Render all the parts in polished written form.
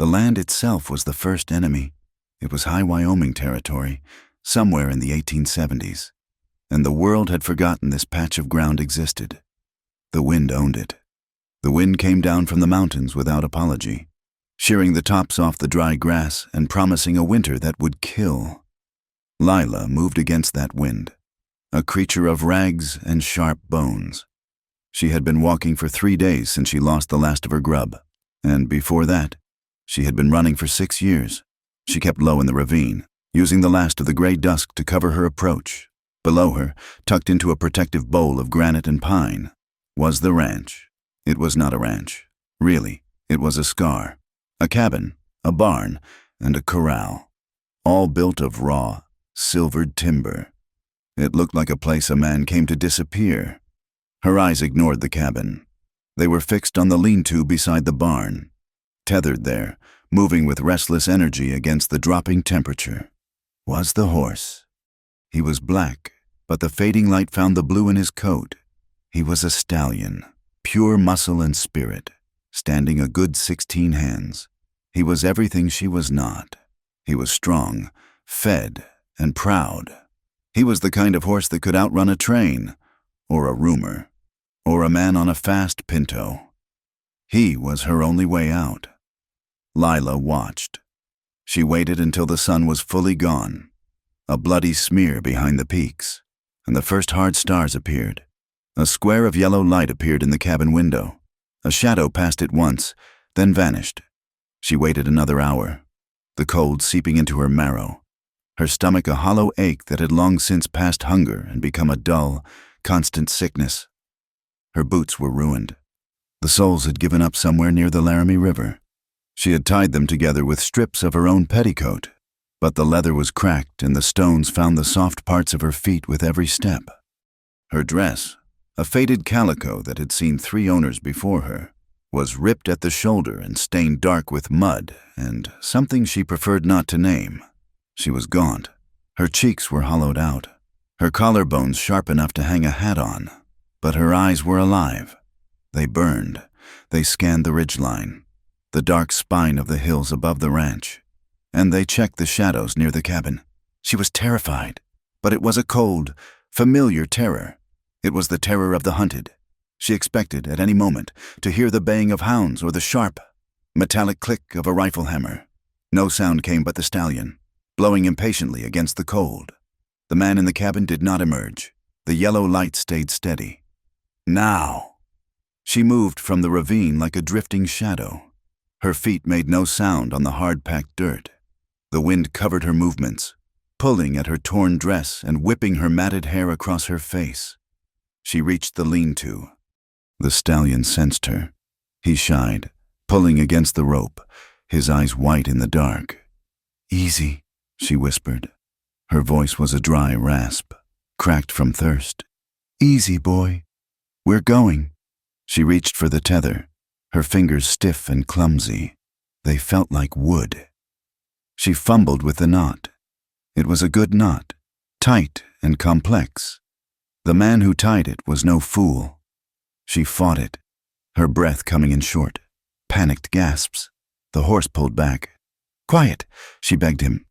The land itself was the first enemy. It was high Wyoming territory, somewhere in the 1870s, and the world had forgotten this patch of ground existed. The wind owned it. The wind came down from the mountains without apology, shearing the tops off the dry grass and promising a winter that would kill. Lila moved against that wind, a creature of rags and sharp bones. She had been walking for 3 days since she lost the last of her grub, and before that, she had been running for 6 years. She kept low in the ravine, using the last of the gray dusk to cover her approach. Below her, tucked into a protective bowl of granite and pine, was the ranch. It was not a ranch. Really, it was a scar, a cabin, a barn, and a corral, all built of raw, silvered timber. It looked like a place a man came to disappear. Her eyes ignored the cabin. They were fixed on the lean-to beside the barn, tethered there, moving with restless energy against the dropping temperature, was the horse. He was black, but the fading light found the blue in his coat. He was a stallion, pure muscle and spirit, standing a good 16 hands. He was everything she was not. He was strong, fed, and proud. He was the kind of horse that could outrun a train, or a rumor, or a man on a fast pinto. He was her only way out. Lila watched. She waited until the sun was fully gone, a bloody smear behind the peaks, and the first hard stars appeared. A square of yellow light appeared in the cabin window. A shadow passed it once, then vanished. She waited another hour, the cold seeping into her marrow, her stomach a hollow ache that had long since passed hunger and become a dull, constant sickness. Her boots were ruined. The soles had given up somewhere near the Laramie River. She had tied them together with strips of her own petticoat, but the leather was cracked and the stones found the soft parts of her feet with every step. Her dress, a faded calico that had seen 3 owners before her, was ripped at the shoulder and stained dark with mud and something she preferred not to name. She was gaunt. Her cheeks were hollowed out, her collarbones sharp enough to hang a hat on, but her eyes were alive. They burned. They scanned the ridgeline, the dark spine of the hills above the ranch, and they checked the shadows near the cabin. She was terrified, but it was a cold, familiar terror. It was the terror of the hunted. She expected, at any moment, to hear the baying of hounds or the sharp, metallic click of a rifle hammer. No sound came but the stallion, blowing impatiently against the cold. The man in the cabin did not emerge. The yellow light stayed steady. Now! She moved from the ravine like a drifting shadow. Her feet made no sound on the hard-packed dirt. The wind covered her movements, pulling at her torn dress and whipping her matted hair across her face. She reached the lean-to. The stallion sensed her. He shied, pulling against the rope, his eyes white in the dark. "Easy," she whispered. Her voice was a dry rasp, cracked from thirst. "Easy, boy. We're going." She reached for the tether, her fingers stiff and clumsy. They felt like wood. She fumbled with the knot. It was a good knot, tight and complex. The man who tied it was no fool. She fought it, her breath coming in short, panicked gasps. The horse pulled back. "Quiet," she begged him.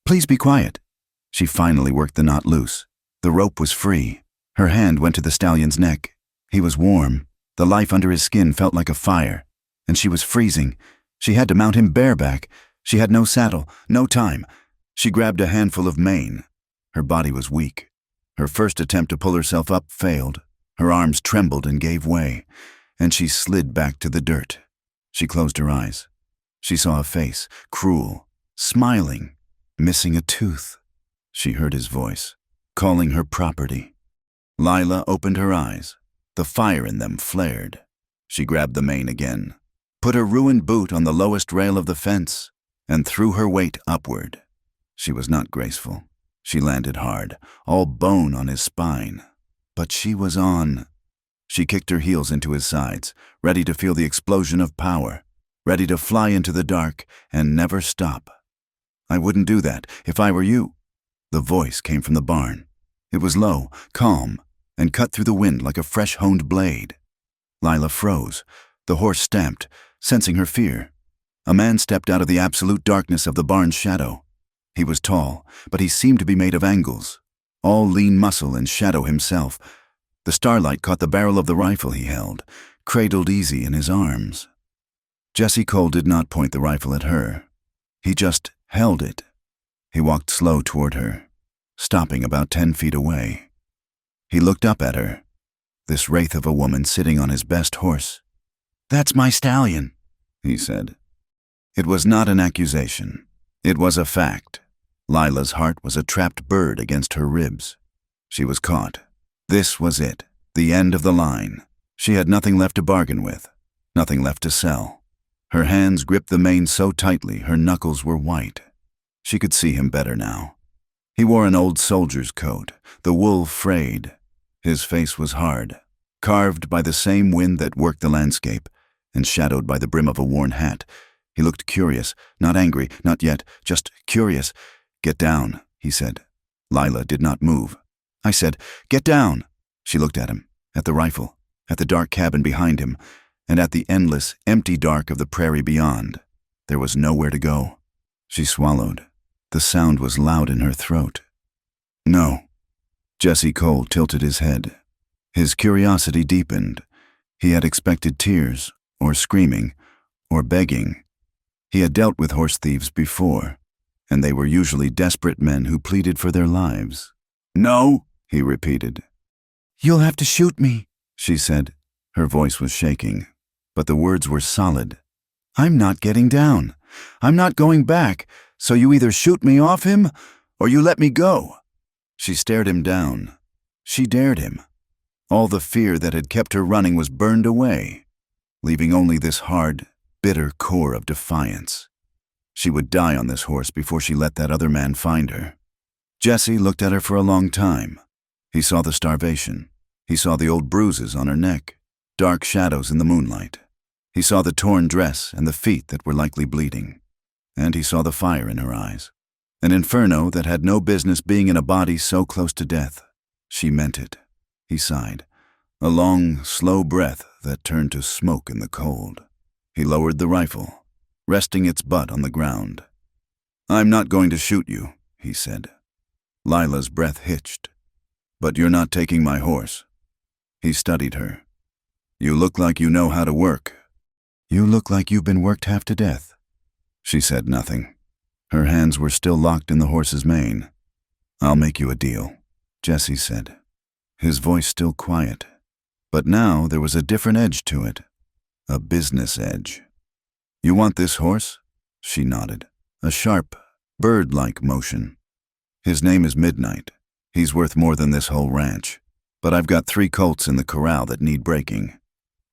"Please be quiet." She finally worked the knot loose. The rope was free. Her hand went to the stallion's neck. He was warm. The life under his skin felt like a fire, and she was freezing. She had to mount him bareback. She had no saddle, no time. She grabbed a handful of mane. Her body was weak. Her first attempt to pull herself up failed. Her arms trembled and gave way, and she slid back to the dirt. She closed her eyes. She saw a face, cruel, smiling, missing a tooth. She heard his voice, calling her property. Lila opened her eyes. The fire in them flared. She grabbed the mane again, put her ruined boot on the lowest rail of the fence, and threw her weight upward. She was not graceful. She landed hard, all bone on his spine. But she was on. She kicked her heels into his sides, ready to feel the explosion of power, ready to fly into the dark and never stop. "I wouldn't do that if I were you." The voice came from the barn. It was low, calm, and cut through the wind like a fresh-honed blade. Lila froze. The horse stamped, sensing her fear. A man stepped out of the absolute darkness of the barn's shadow. He was tall, but he seemed to be made of angles, all lean muscle and shadow himself. The starlight caught the barrel of the rifle he held, cradled easy in his arms. Jesse Cole did not point the rifle at her. He just held it. He walked slow toward her, stopping about 10 feet away. He looked up at her, this wraith of a woman sitting on his best horse. "That's my stallion," he said. It was not an accusation. It was a fact. Lila's heart was a trapped bird against her ribs. She was caught. This was it, the end of the line. She had nothing left to bargain with, nothing left to sell. Her hands gripped the mane so tightly her knuckles were white. She could see him better now. He wore an old soldier's coat, the wool frayed. His face was hard, carved by the same wind that worked the landscape, and shadowed by the brim of a worn hat. He looked curious, not angry, not yet, just curious. "Get down," he said. Lila did not move. I said, "Get down." She looked at him, at the rifle, at the dark cabin behind him, and at the endless, empty dark of the prairie beyond. There was nowhere to go. She swallowed. The sound was loud in her throat. "No." Jesse Cole tilted his head. His curiosity deepened. He had expected tears, or screaming, or begging. He had dealt with horse thieves before, and they were usually desperate men who pleaded for their lives. "No," he repeated. "You'll have to shoot me," she said. Her voice was shaking, but the words were solid. "I'm not getting down. I'm not going back, so you either shoot me off him, or you let me go." She stared him down. She dared him. All the fear that had kept her running was burned away, leaving only this hard, bitter core of defiance. She would die on this horse before she let that other man find her. Jesse looked at her for a long time. He saw the starvation. He saw the old bruises on her neck, dark shadows in the moonlight. He saw the torn dress and the feet that were likely bleeding. And he saw the fire in her eyes. An inferno that had no business being in a body so close to death. She meant it. He sighed, a long, slow breath that turned to smoke in the cold. He lowered the rifle, resting its butt on the ground. "I'm not going to shoot you," he said. Lila's breath hitched. "But you're not taking my horse." He studied her. "You look like you know how to work." "You look like you've been worked half to death." She said nothing. Her hands were still locked in the horse's mane. "I'll make you a deal," Jesse said, his voice still quiet. But now there was a different edge to it, a business edge. "You want this horse?" She nodded, a sharp, bird-like motion. "His name is Midnight. He's worth more than this whole ranch. But I've got 3 colts in the corral that need breaking.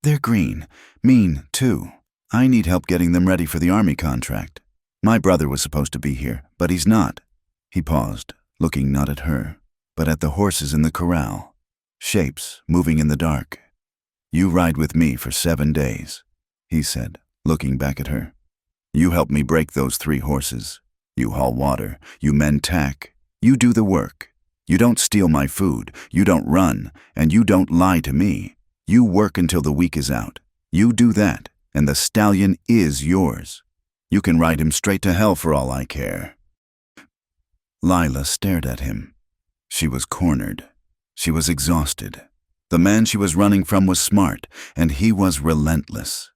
They're green, mean, too. I need help getting them ready for the army contract. My brother was supposed to be here, but he's not." He paused, looking not at her, but at the horses in the corral, shapes moving in the dark. "You ride with me for 7 days," he said, looking back at her. "You help me break those 3 horses. You haul water, you mend tack, you do the work. You don't steal my food, you don't run, and you don't lie to me. You work until the week is out. You do that, and the stallion is yours. You can ride him straight to hell for all I care." Lila stared at him. She was cornered. She was exhausted. The man she was running from was smart, and he was relentless.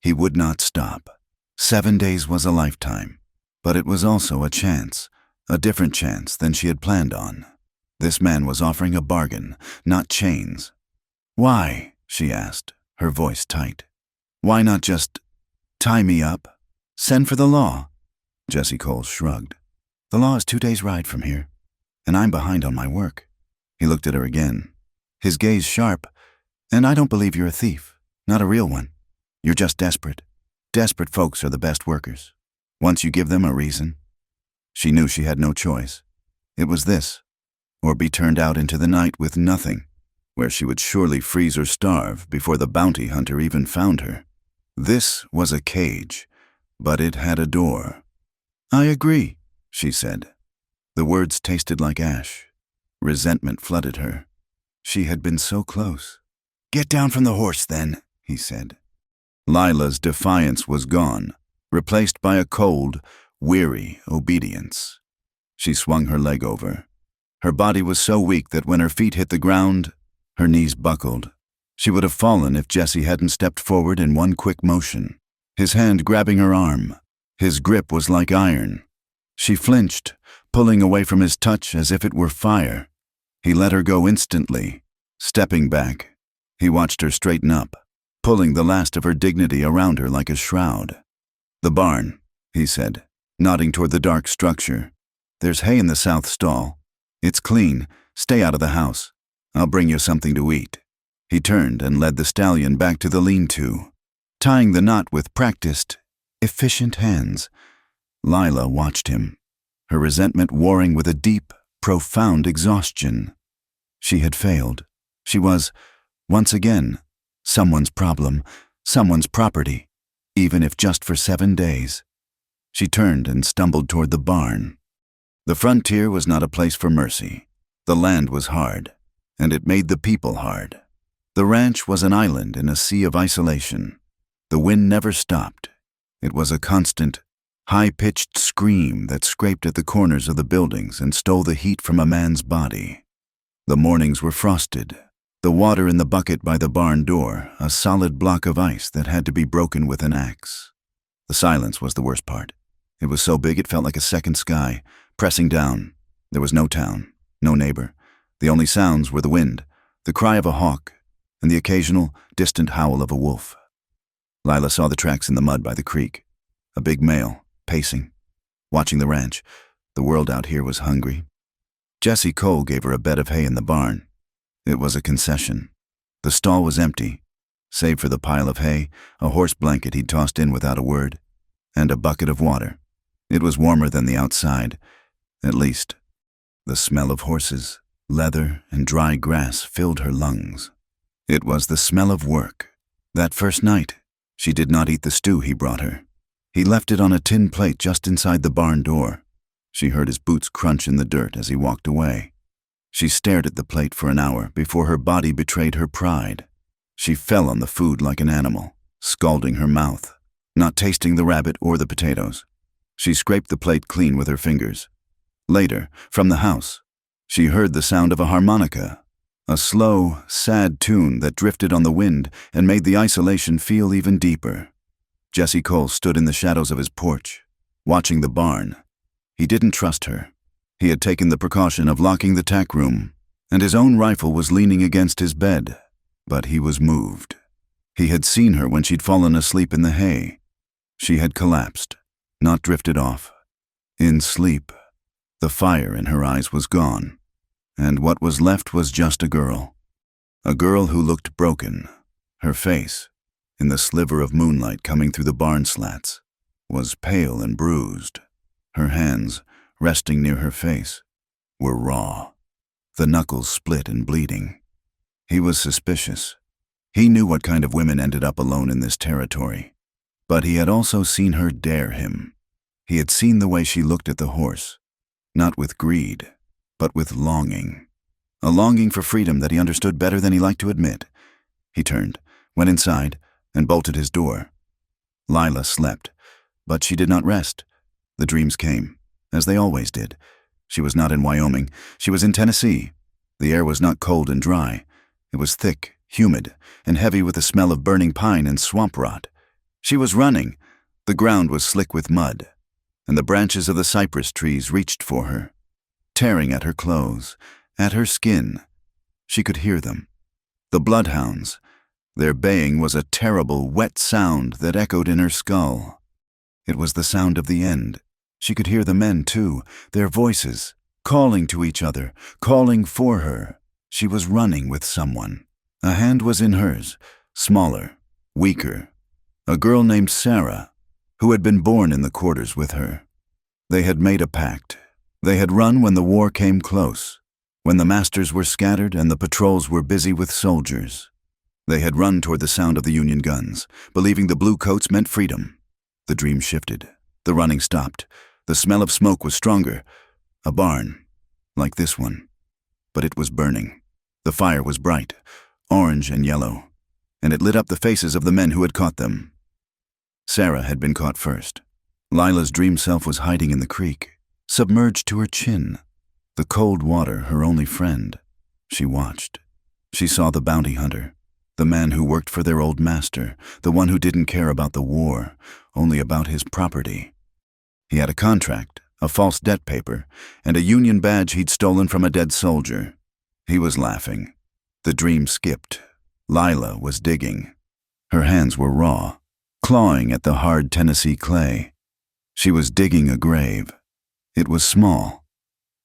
He would not stop. 7 days was a lifetime, but it was also a chance, a different chance than she had planned on. This man was offering a bargain, not chains. "Why?" she asked, her voice tight. "Why not just tie me up? Send for the law?" Jesse Cole shrugged. "The law is 2 days' ride from here, and I'm behind on my work." He looked at her again, his gaze sharp. "And I don't believe you're a thief, not a real one. You're just desperate. Desperate folks are the best workers, once you give them a reason." She knew she had no choice. It was this, or be turned out into the night with nothing, where she would surely freeze or starve before the bounty hunter even found her. This was a cage, but it had a door. "I agree," she said. The words tasted like ash. Resentment flooded her. She had been so close. "Get down from the horse, then," he said. Lila's defiance was gone. replaced by a cold, weary obedience. She swung her leg over. Her body was so weak that when her feet hit the ground, her knees buckled. She would have fallen if Jesse hadn't stepped forward in one quick motion, his hand grabbing her arm. His grip was like iron. She flinched, pulling away from his touch as if it were fire. He let her go instantly. Stepping back, he watched her straighten up, pulling the last of her dignity around her like a shroud. "The barn," he said, nodding toward the dark structure. "There's hay in the south stall. It's clean. Stay out of the house. I'll bring you something to eat." He turned and led the stallion back to the lean-to, tying the knot with practiced, efficient hands. Lila watched him, her resentment warring with a deep, profound exhaustion. She had failed. She was, once again, someone's problem, someone's property, even if just for 7 days. She turned and stumbled toward the barn. The frontier was not a place for mercy. The land was hard, and it made the people hard. The ranch was an island in a sea of isolation. The wind never stopped. It was a constant, high-pitched scream that scraped at the corners of the buildings and stole the heat from a man's body. The mornings were frosted. The water in the bucket by the barn door, a solid block of ice that had to be broken with an axe. The silence was the worst part. It was so big it felt like a second sky, pressing down. There was no town, no neighbor. The only sounds were the wind, the cry of a hawk, and the occasional, distant howl of a wolf. Lila saw the tracks in the mud by the creek. A big male, pacing, watching the ranch. The world out here was hungry. Jesse Cole gave her a bed of hay in the barn. It was a concession. The stall was empty, save for the pile of hay, a horse blanket he'd tossed in without a word, and a bucket of water. It was warmer than the outside, at least. The smell of horses, leather, and dry grass filled her lungs. It was the smell of work. That first night, she did not eat the stew he brought her. He left it on a tin plate just inside the barn door. She heard his boots crunch in the dirt as he walked away. She stared at the plate for an hour before her body betrayed her pride. She fell on the food like an animal, scalding her mouth, not tasting the rabbit or the potatoes. She scraped the plate clean with her fingers. Later, from the house, she heard the sound of a harmonica, a slow, sad tune that drifted on the wind and made the isolation feel even deeper. Jesse Cole stood in the shadows of his porch, watching the barn. He didn't trust her. He had taken the precaution of locking the tack room, and his own rifle was leaning against his bed. But he was moved. He had seen her when she'd fallen asleep in the hay. She had collapsed, not drifted off. In sleep, the fire in her eyes was gone, and what was left was just a girl. A girl who looked broken. Her face, in the sliver of moonlight coming through the barn slats, was pale and bruised. Her hands, resting near her face, were raw, the knuckles split and bleeding. He was suspicious. He knew what kind of women ended up alone in this territory. But he had also seen her dare him. He had seen the way she looked at the horse, not with greed, but with longing. A longing for freedom that he understood better than he liked to admit. He turned, went inside, and bolted his door. Lila slept, but she did not rest. The dreams came, as they always did. She was not in Wyoming. She was in Tennessee. The air was not cold and dry. It was thick, humid, and heavy with the smell of burning pine and swamp rot. She was running. The ground was slick with mud, and the branches of the cypress trees reached for her, tearing at her clothes, at her skin. She could hear them. The bloodhounds. Their baying was a terrible, wet sound that echoed in her skull. It was the sound of the end. She could hear the men, too, their voices, calling to each other, calling for her. She was running with someone. A hand was in hers, smaller, weaker. A girl named Sarah, who had been born in the quarters with her. They had made a pact. They had run when the war came close, when the masters were scattered and the patrols were busy with soldiers. They had run toward the sound of the Union guns, believing the blue coats meant freedom. The dream shifted. The running stopped. The smell of smoke was stronger. A barn, like this one. But it was burning. The fire was bright, orange and yellow, and it lit up the faces of the men who had caught them. Sarah had been caught first. Lila's dream self was hiding in the creek, submerged to her chin, the cold water her only friend. She watched. She saw the bounty hunter, the man who worked for their old master, the one who didn't care about the war, only about his property. He had a contract, a false debt paper, and a union badge he'd stolen from a dead soldier. He was laughing. The dream skipped. Lila was digging. Her hands were raw, clawing at the hard Tennessee clay. She was digging a grave. It was small.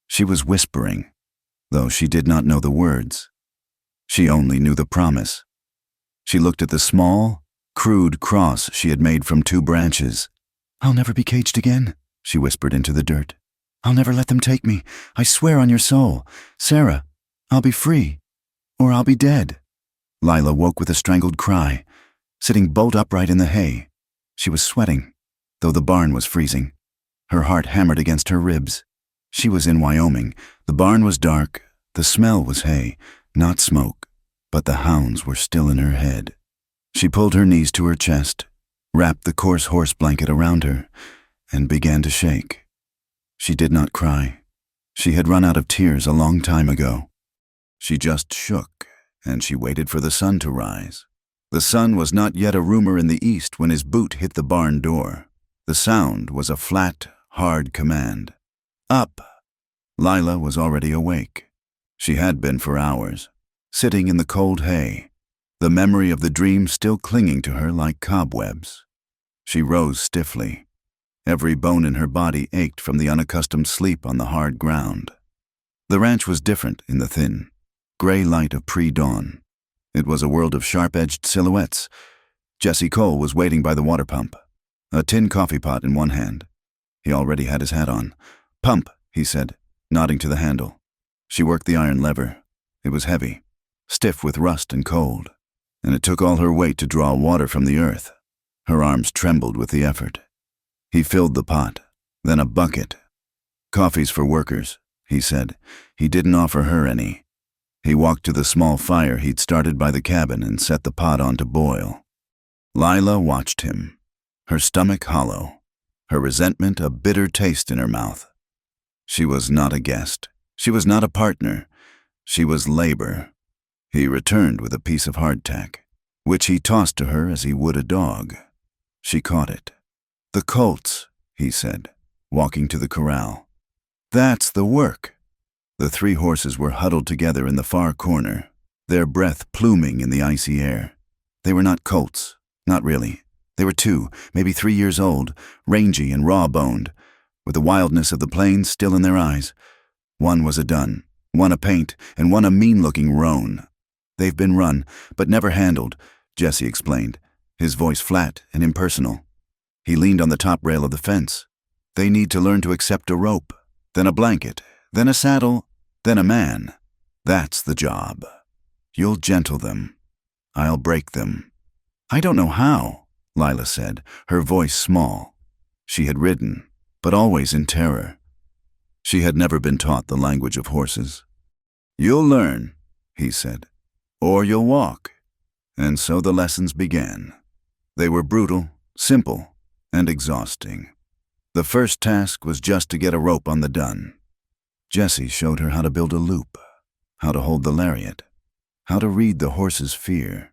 She was whispering, though she did not know the words. She only knew the promise. She looked at the small, crude cross she had made from 2 branches. "I'll never be caged again," she whispered into the dirt. "I'll never let them take me. I swear on your soul. Sarah, I'll be free, or I'll be dead." Lila woke with a strangled cry, sitting bolt upright in the hay. She was sweating, though the barn was freezing. Her heart hammered against her ribs. She was in Wyoming. The barn was dark. The smell was hay, not smoke, but the hounds were still in her head. She pulled her knees to her chest, wrapped the coarse horse blanket around her, and began to shake. She did not cry. She had run out of tears a long time ago. She just shook, and she waited for the sun to rise. The sun was not yet a rumor in the east when his boot hit the barn door. The sound was a flat, hard command. "Up!" Lila was already awake. She had been for hours, sitting in the cold hay, the memory of the dream still clinging to her like cobwebs. She rose stiffly. Every bone in her body ached from the unaccustomed sleep on the hard ground. The ranch was different in the thin, gray light of pre-dawn. It was a world of sharp-edged silhouettes. Jesse Cole was waiting by the water pump, a tin coffee pot in one hand. He already had his hat on. "Pump," he said, nodding to the handle. She worked the iron lever. It was heavy, stiff with rust and cold, and it took all her weight to draw water from the earth. Her arms trembled with the effort. He filled the pot, then a bucket. "Coffee's for workers," he said. He didn't offer her any. He walked to the small fire he'd started by the cabin and set the pot on to boil. Lila watched him, her stomach hollow, her resentment a bitter taste in her mouth. She was not a guest. She was not a partner. She was labor. He returned with a piece of hardtack, which he tossed to her as he would a dog. She caught it. "The colts," he said, walking to the corral. "That's the work." The 3 horses were huddled together in the far corner, their breath pluming in the icy air. They were not colts, not really. They were 2, maybe 3 years old, rangy and raw-boned, with the wildness of the plains still in their eyes. One was a dun, one a paint, and one a mean-looking roan. "They've been run, but never handled," Jesse explained, his voice flat and impersonal. He leaned on the top rail of the fence. "They need to learn to accept a rope, then a blanket, then a saddle, then a man. That's the job. You'll gentle them. I'll break them." "I don't know how," Lila said, her voice small. She had ridden, but always in terror. She had never been taught the language of horses. "You'll learn," he said, "or you'll walk." And so the lessons began. They were brutal, simple, and exhausting. The first task was just to get a rope on the dun. Jesse showed her how to build a loop, how to hold the lariat, how to read the horse's fear.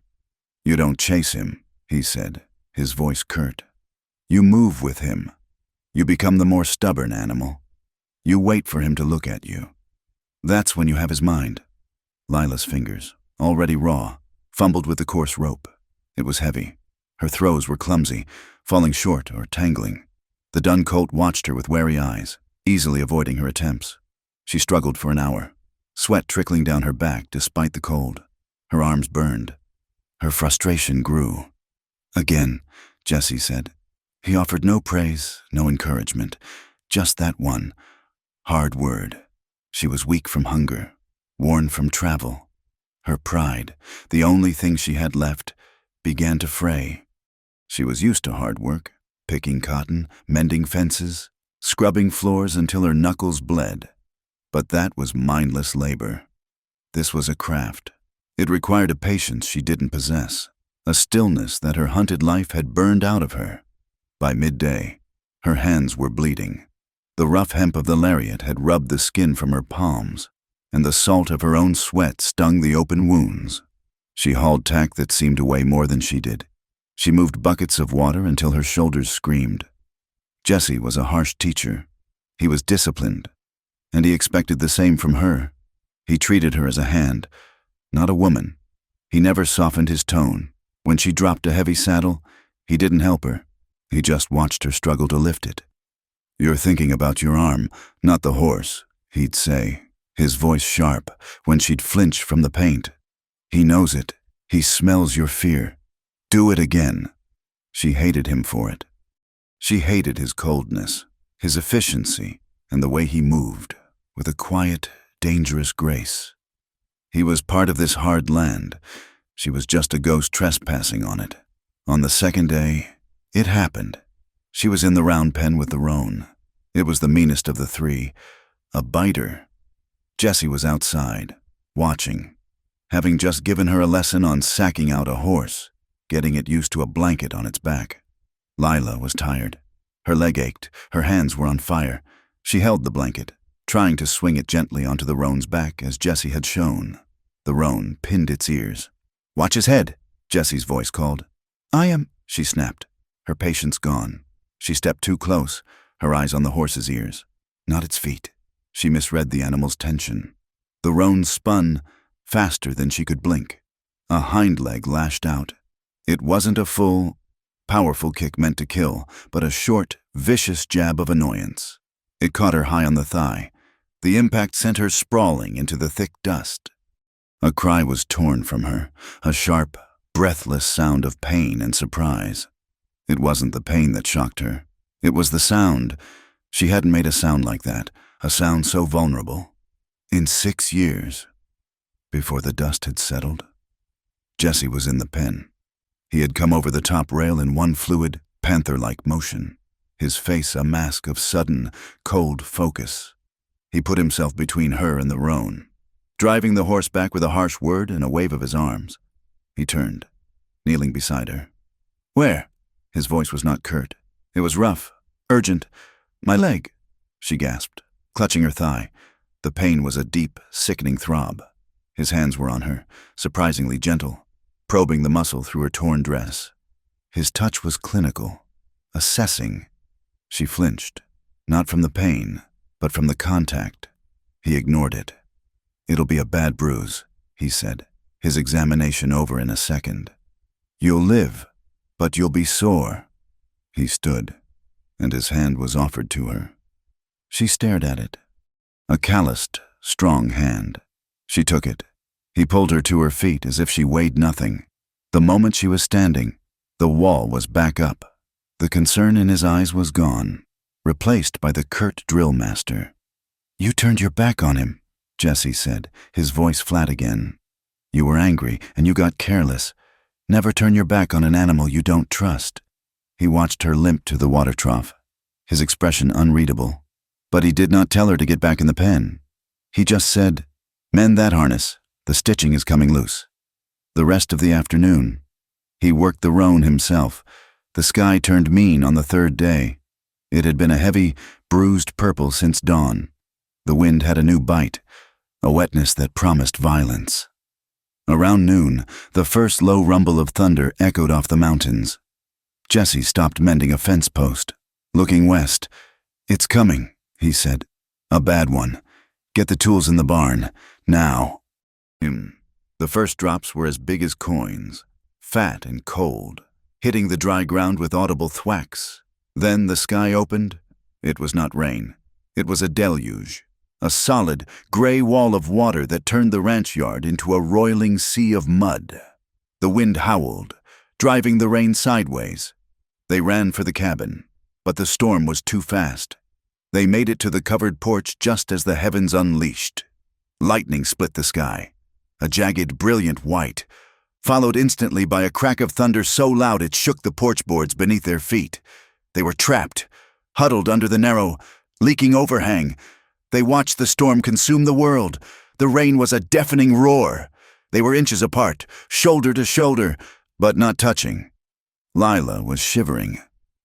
"You don't chase him," he said, his voice curt. "You move with him. You become the more stubborn animal. You wait for him to look at you. That's when you have his mind." Lila's fingers, already raw, fumbled with the coarse rope. It was heavy. Her throws were clumsy, falling short or tangling. The dun colt watched her with wary eyes, easily avoiding her attempts. She struggled for an hour, sweat trickling down her back despite the cold. Her arms burned. Her frustration grew. "Again," Jesse said. He offered no praise, no encouragement, just that one hard word. She was weak from hunger, worn from travel. Her pride, the only thing she had left, began to fray. She was used to hard work, picking cotton, mending fences, scrubbing floors until her knuckles bled. But that was mindless labor. This was a craft. It required a patience she didn't possess, a stillness that her hunted life had burned out of her. By midday, Her hands were bleeding. The rough hemp of the lariat had rubbed the skin from her palms, and the salt of her own sweat stung the open wounds. She hauled tack that seemed to weigh more than she did. She moved buckets of water until her shoulders screamed. Jesse was a harsh teacher. He was disciplined, and he expected the same from her. He treated her as a hand, not a woman. He never softened his tone. When she dropped a heavy saddle, he didn't help her. He just watched her struggle to lift it. "You're thinking about your arm, not the horse," he'd say, his voice sharp when she'd flinch from the paint. "He knows it. He smells your fear. Do it again." She hated him for it. She hated his coldness, his efficiency, and the way he moved, with a quiet, dangerous grace. He was part of this hard land. She was just a ghost trespassing on it. On the second day, it happened. She was in the round pen with the roan. It was the meanest of the three, a biter. Jesse was outside, watching, having just given her a lesson on sacking out a horse, getting it used to a blanket on its back. Lila was tired. Her leg ached, her hands were on fire. She held the blanket, trying to swing it gently onto the roan's back as Jesse had shown. The roan pinned its ears. "Watch his head," Jesse's voice called. "I am," she snapped, her patience gone. She stepped too close, her eyes on the horse's ears, not its feet. She misread the animal's tension. The roan spun faster than she could blink. A hind leg lashed out. It wasn't a full, powerful kick meant to kill, but a short, vicious jab of annoyance. It caught her high on the thigh. The impact sent her sprawling into the thick dust. A cry was torn from her, a sharp, breathless sound of pain and surprise. It wasn't the pain that shocked her. It was the sound. She hadn't made a sound like that, a sound so vulnerable. In 6 years. Before the dust had settled, Jesse was in the pen. He had come over the top rail in one fluid, panther-like motion, his face a mask of sudden, cold focus. He put himself between her and the roan, driving the horse back with a harsh word and a wave of his arms. He turned, kneeling beside her. "Where?" His voice was not curt. It was rough, urgent. "My leg," she gasped, clutching her thigh. The pain was a deep, sickening throb. His hands were on her, surprisingly gentle, probing the muscle through her torn dress. His touch was clinical, assessing. She flinched, not from the pain, but from the contact. He ignored it. "It'll be a bad bruise," he said, his examination over in a second. "You'll live, but you'll be sore." He stood, and his hand was offered to her. She stared at it. A calloused, strong hand. She took it. He pulled her to her feet as if she weighed nothing. The moment she was standing, the wall was back up. The concern in his eyes was gone, replaced by the curt drill master. "You turned your back on him," Jesse said, his voice flat again. "You were angry, and you got careless. Never turn your back on an animal you don't trust." He watched her limp to the water trough, his expression unreadable. But he did not tell her to get back in the pen. He just said, "Mend that harness. The stitching is coming loose." The rest of the afternoon, he worked the roan himself. The sky turned mean on the third day. It had been a heavy, bruised purple since dawn. The wind had a new bite, a wetness that promised violence. Around noon, the first low rumble of thunder echoed off the mountains. Jesse stopped mending a fence post. Looking west, "It's coming," he said. "A bad one. Get the tools in the barn, now." The first drops were as big as coins, fat and cold, hitting the dry ground with audible thwacks. Then the sky opened. It was not rain. It was a deluge, a solid, gray wall of water that turned the ranch yard into a roiling sea of mud. The wind howled, driving the rain sideways. They ran for the cabin, but the storm was too fast. They made it to the covered porch just as the heavens unleashed. Lightning split the sky, a jagged, brilliant white, followed instantly by a crack of thunder so loud it shook the porch boards beneath their feet. They were trapped, huddled under the narrow, leaking overhang. They watched the storm consume the world. The rain was a deafening roar. They were inches apart, shoulder to shoulder, but not touching. Lila was shivering.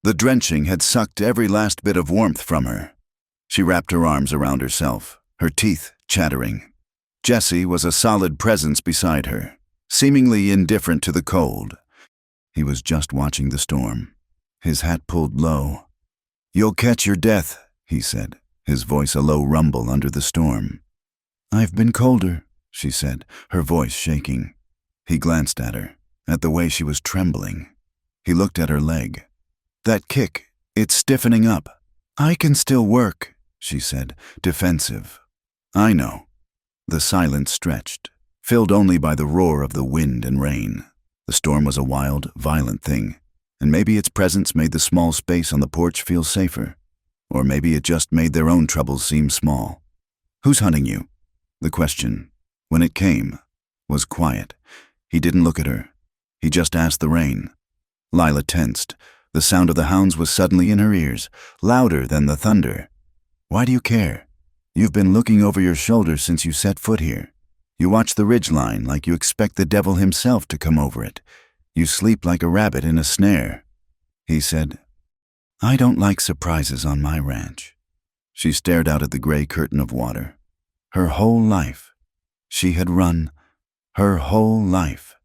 The drenching had sucked every last bit of warmth from her. She wrapped her arms around herself, her teeth chattering. Jesse was a solid presence beside her, seemingly indifferent to the cold. He was just watching the storm, his hat pulled low. "You'll catch your death," he said, his voice a low rumble under the storm. "I've been colder," she said, her voice shaking. He glanced at her, at the way she was trembling. He looked at her leg. "That kick, it's stiffening up." "I can still work," she said, defensive. "I know." The silence stretched, filled only by the roar of the wind and rain. The storm was a wild, violent thing, and maybe its presence made the small space on the porch feel safer. Or maybe it just made their own troubles seem small. "Who's hunting you?" The question, when it came, was quiet. He didn't look at her. He just asked the rain. Lila tensed. The sound of the hounds was suddenly in her ears, louder than the thunder. "Why do you care? You've been looking over your shoulder since you set foot here. You watch the ridgeline like you expect the devil himself to come over it. You sleep like a rabbit in a snare." He said, "I don't like surprises on my ranch." She stared out at the gray curtain of water. Her whole life, she had run. Her whole life,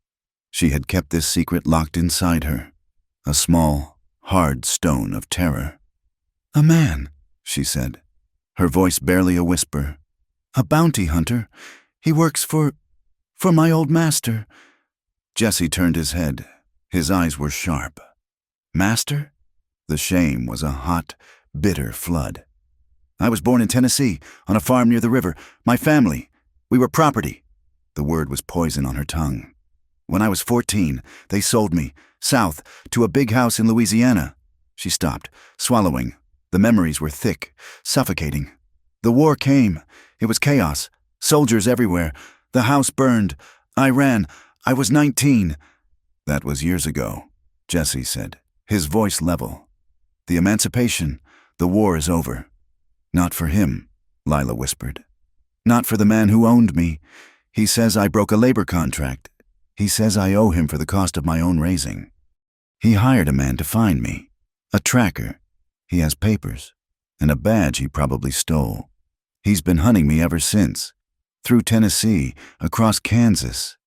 she had kept this secret locked inside her, a small, hard stone of terror. "A man," she said, her voice barely a whisper. "A bounty hunter. He works for my old master." Jesse turned his head. His eyes were sharp. "Master?" The shame was a hot, bitter flood. "I was born in Tennessee, on a farm near the river. My family. We were property." The word was poison on her tongue. "When I was 14, they sold me, south, to a big house in Louisiana." She stopped, swallowing. The memories were thick, suffocating. "The war came. It was chaos. Soldiers everywhere. The house burned. I ran. I was 19. "That was years ago," Jesse said, his voice level. "The emancipation, the war is over." "Not for him," Lila whispered. "Not for the man who owned me. He says I broke a labor contract. He says I owe him for the cost of my own raising. He hired a man to find me. A tracker. He has papers. And a badge he probably stole. He's been hunting me ever since. Through Tennessee, across Kansas.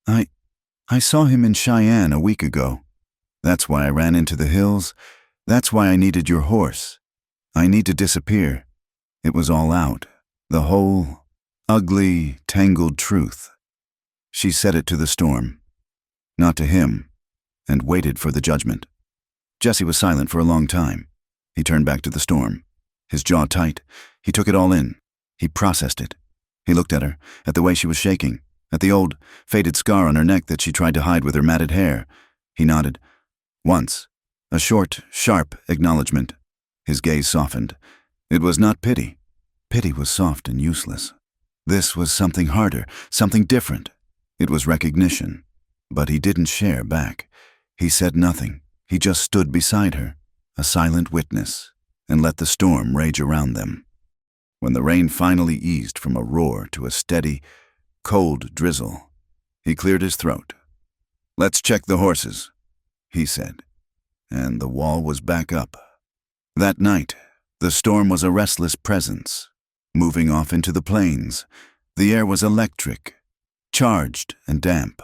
I saw him in Cheyenne a week ago. That's why I ran into the hills. That's why I needed your horse. I need to disappear." It was all out. The whole, ugly, tangled truth. She said it to the storm, not to him, and waited for the judgment. Jesse was silent for a long time. He turned back to the storm, his jaw tight. He took it all in. He processed it. He looked at her, at the way she was shaking, at the old, faded scar on her neck that she tried to hide with her matted hair. He nodded. Once. A short, sharp acknowledgement. His gaze softened. It was not pity. Pity was soft and useless. This was something harder, something different. It was recognition. But he didn't share back. He said nothing. He just stood beside her, a silent witness, and let the storm rage around them. When the rain finally eased from a roar to a steady, cold drizzle, he cleared his throat. "Let's check the horses," he said, and the wall was back up. That night, the storm was a restless presence, moving off into the plains. The air was electric, charged and damp.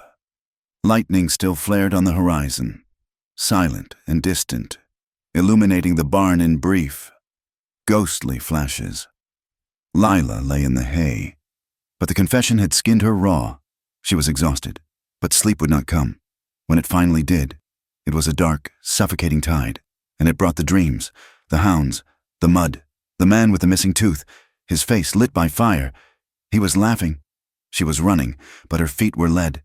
Lightning still flared on the horizon, silent and distant, illuminating the barn in brief, ghostly flashes. Lila lay in the hay, but the confession had skinned her raw. She was exhausted, but sleep would not come. When it finally did, it was a dark, suffocating tide, and it brought the dreams, the hounds, the mud, the man with the missing tooth, his face lit by fire. He was laughing. She was running, but her feet were lead.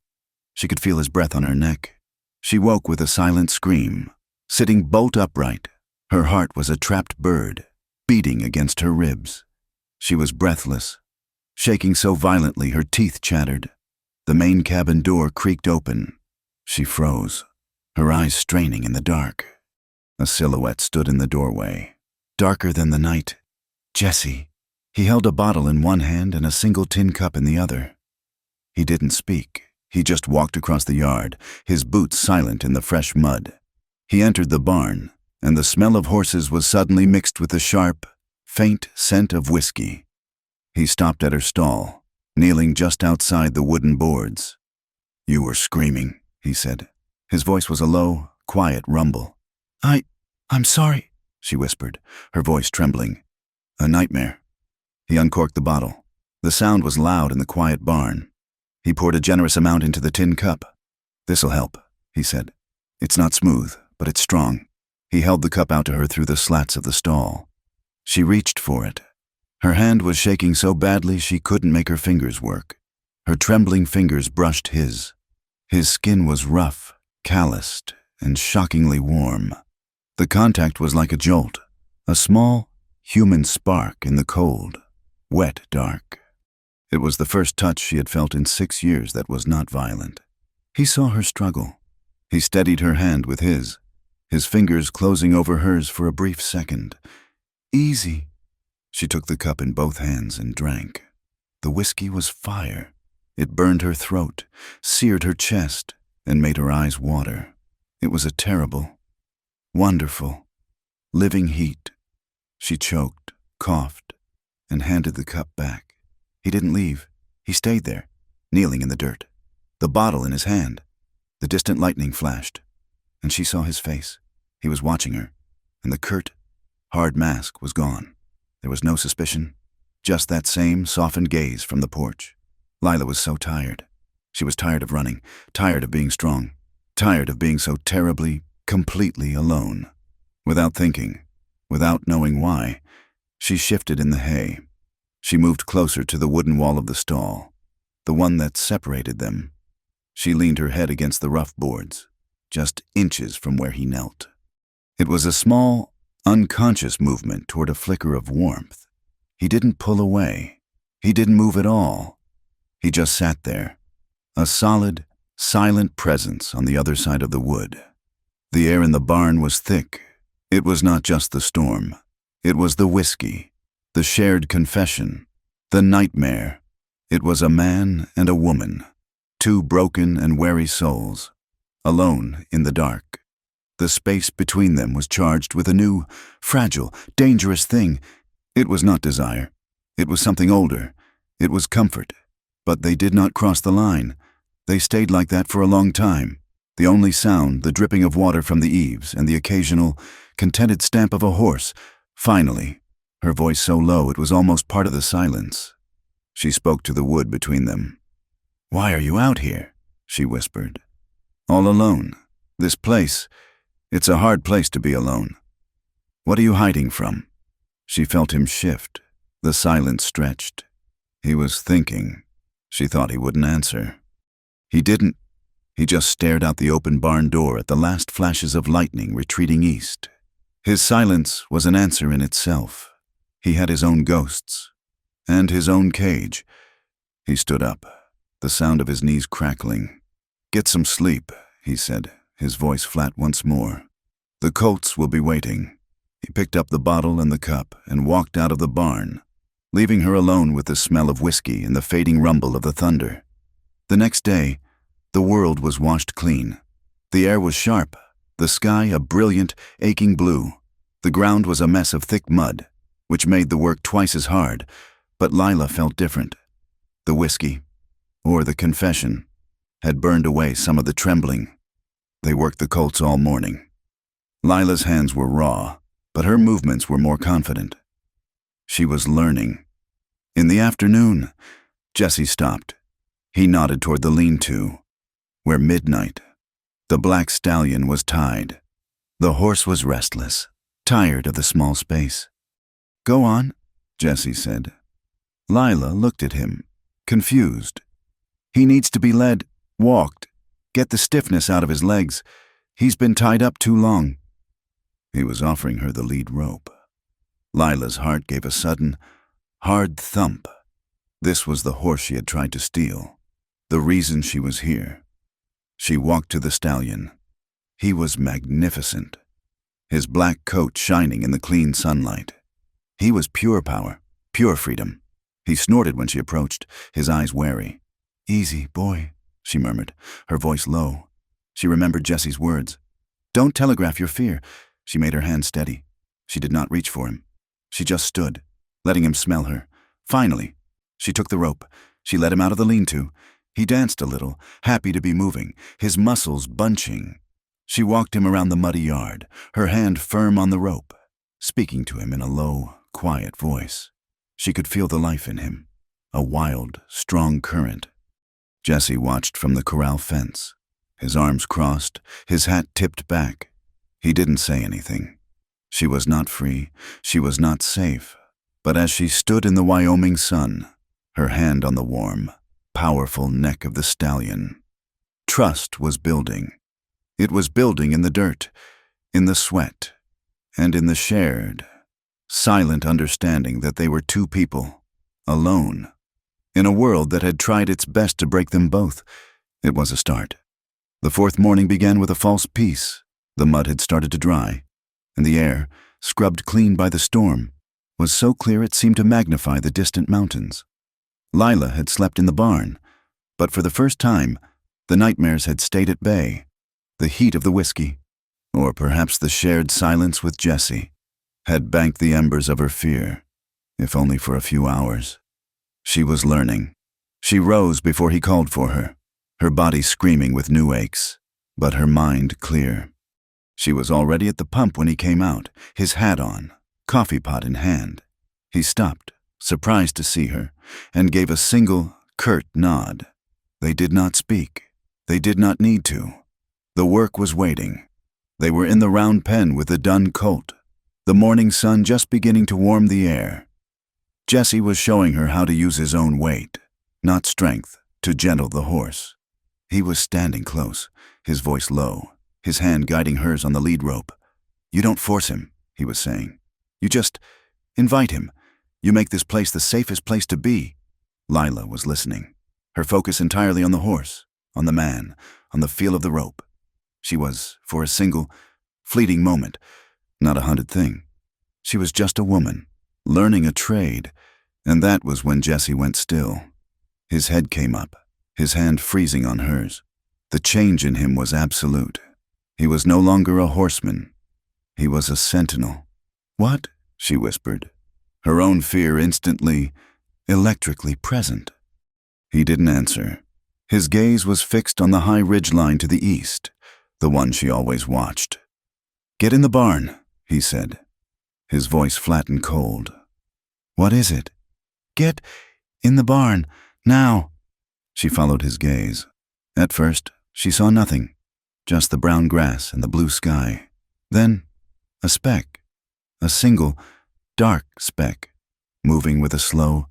She could feel his breath on her neck. She woke with a silent scream, sitting bolt upright. Her heart was a trapped bird, beating against her ribs. She was breathless, shaking so violently her teeth chattered. The main cabin door creaked open. She froze, her eyes straining in the dark. A silhouette stood in the doorway, darker than the night. Jesse. He held a bottle in one hand and a single tin cup in the other. He didn't speak. He just walked across the yard, his boots silent in the fresh mud. He entered the barn, and the smell of horses was suddenly mixed with the sharp, faint scent of whiskey. He stopped at her stall, kneeling just outside the wooden boards. "You were screaming," he said. His voice was a low, quiet rumble. I'm sorry," she whispered, her voice trembling. "A nightmare." He uncorked the bottle. The sound was loud in the quiet barn. He poured a generous amount into the tin cup. "This'll help," he said. "It's not smooth, but it's strong." He held the cup out to her through the slats of the stall. She reached for it. Her hand was shaking so badly she couldn't make her fingers work. Her trembling fingers brushed his. His skin was rough, calloused, and shockingly warm. The contact was like a jolt, a small, human spark in the cold, wet dark. It was the first touch she had felt in 6 years that was not violent. He saw her struggle. He steadied her hand with his fingers closing over hers for a brief second. "Easy." She took the cup in both hands and drank. The whiskey was fire. It burned her throat, seared her chest, and made her eyes water. It was a terrible, wonderful, living heat. She choked, coughed, and handed the cup back. He didn't leave. He stayed there, kneeling in the dirt, the bottle in his hand. The distant lightning flashed, and she saw his face. He was watching her, and the curt, hard mask was gone. There was no suspicion, just that same softened gaze from the porch. Lila was so tired. She was tired of running, tired of being strong, tired of being so terribly, completely alone. Without thinking, without knowing why, she shifted in the hay. She moved closer to the wooden wall of the stall, the one that separated them. She leaned her head against the rough boards, just inches from where he knelt. It was a small, unconscious movement toward a flicker of warmth. He didn't pull away. He didn't move at all. He just sat there, a solid, silent presence on the other side of the wood. The air in the barn was thick. It was not just the storm. It was the whiskey, the shared confession, the nightmare. It was a man and a woman, two broken and weary souls, alone in the dark. The space between them was charged with a new, fragile, dangerous thing. It was not desire. It was something older. It was comfort. But they did not cross the line. They stayed like that for a long time. The only sound, the dripping of water from the eaves and the occasional, contented stamp of a horse. Finally, her voice so low it was almost part of the silence. She spoke to the wood between them. "Why are you out here?" she whispered. "All alone. This place, it's a hard place to be alone. What are you hiding from?" She felt him shift. The silence stretched. He was thinking. She thought he wouldn't answer. He didn't. He just stared out the open barn door at the last flashes of lightning retreating east. His silence was an answer in itself. He had his own ghosts, and his own cage. He stood up, the sound of his knees crackling. "Get some sleep," he said, his voice flat once more. "The colts will be waiting." He picked up the bottle and the cup and walked out of the barn, leaving her alone with the smell of whiskey and the fading rumble of the thunder. The next day, the world was washed clean. The air was sharp, the sky a brilliant, aching blue. The ground was a mess of thick mud, which made the work twice as hard, but Lila felt different. The whiskey, or the confession, had burned away some of the trembling. They worked the colts all morning. Lila's hands were raw, but her movements were more confident. She was learning. In the afternoon, Jesse stopped. He nodded toward the lean-to, where midnight, the black stallion was tied. The horse was restless, tired of the small space. "Go on," Jesse said. Lila looked at him, confused. "He needs to be led, walked, get the stiffness out of his legs. He's been tied up too long." He was offering her the lead rope. Lila's heart gave a sudden, hard thump. This was the horse she had tried to steal, the reason she was here. She walked to the stallion. He was magnificent, his black coat shining in the clean sunlight. He was pure power, pure freedom. He snorted when she approached, his eyes wary. "Easy, boy," she murmured, her voice low. She remembered Jesse's words. "Don't telegraph your fear." She made her hand steady. She did not reach for him. She just stood, letting him smell her. Finally, she took the rope. She led him out of the lean-to. He danced a little, happy to be moving, his muscles bunching. She walked him around the muddy yard, her hand firm on the rope, speaking to him in a low, quiet voice. She could feel the life in him, a wild, strong current. Jesse watched from the corral fence, his arms crossed, his hat tipped back. He didn't say anything. She was not free, she was not safe, but as she stood in the Wyoming sun, her hand on the warm, powerful neck of the stallion, trust was building. It was building in the dirt, in the sweat, and in the shared, silent understanding that they were two people, alone, in a world that had tried its best to break them both. It was a start. The fourth morning began with a false peace. The mud had started to dry, and the air, scrubbed clean by the storm, was so clear it seemed to magnify the distant mountains. Lila had slept in the barn, but for the first time, the nightmares had stayed at bay. The heat of the whiskey, or perhaps the shared silence with Jesse, had banked the embers of her fear, if only for a few hours. She was learning. She rose before he called for her body screaming with new aches, but her mind clear. She was already at the pump when he came out, his hat on, coffee pot in hand. He stopped, surprised to see her, and gave a single, curt nod. They did not speak. They did not need to. The work was waiting. They were in the round pen with the dun colt, the morning sun just beginning to warm the air. Jesse was showing her how to use his own weight, not strength, to gentle the horse. He was standing close, his voice low, his hand guiding hers on the lead rope. "You don't force him," he was saying. "You just invite him. You make this place the safest place to be." Lila was listening, her focus entirely on the horse, on the man, on the feel of the rope. She was, for a single, fleeting moment, not a hunted thing. She was just a woman, learning a trade, and that was when Jesse went still. His head came up, his hand freezing on hers. The change in him was absolute. He was no longer a horseman. He was a sentinel. "What?" she whispered, her own fear instantly, electrically present. He didn't answer. His gaze was fixed on the high ridge line to the east, the one she always watched. "Get in the barn," he said, his voice flat and cold. "What is it?" "Get in the barn, now." She followed his gaze. At first, she saw nothing, just the brown grass and the blue sky. Then, a speck, a single, dark speck, moving with a slow,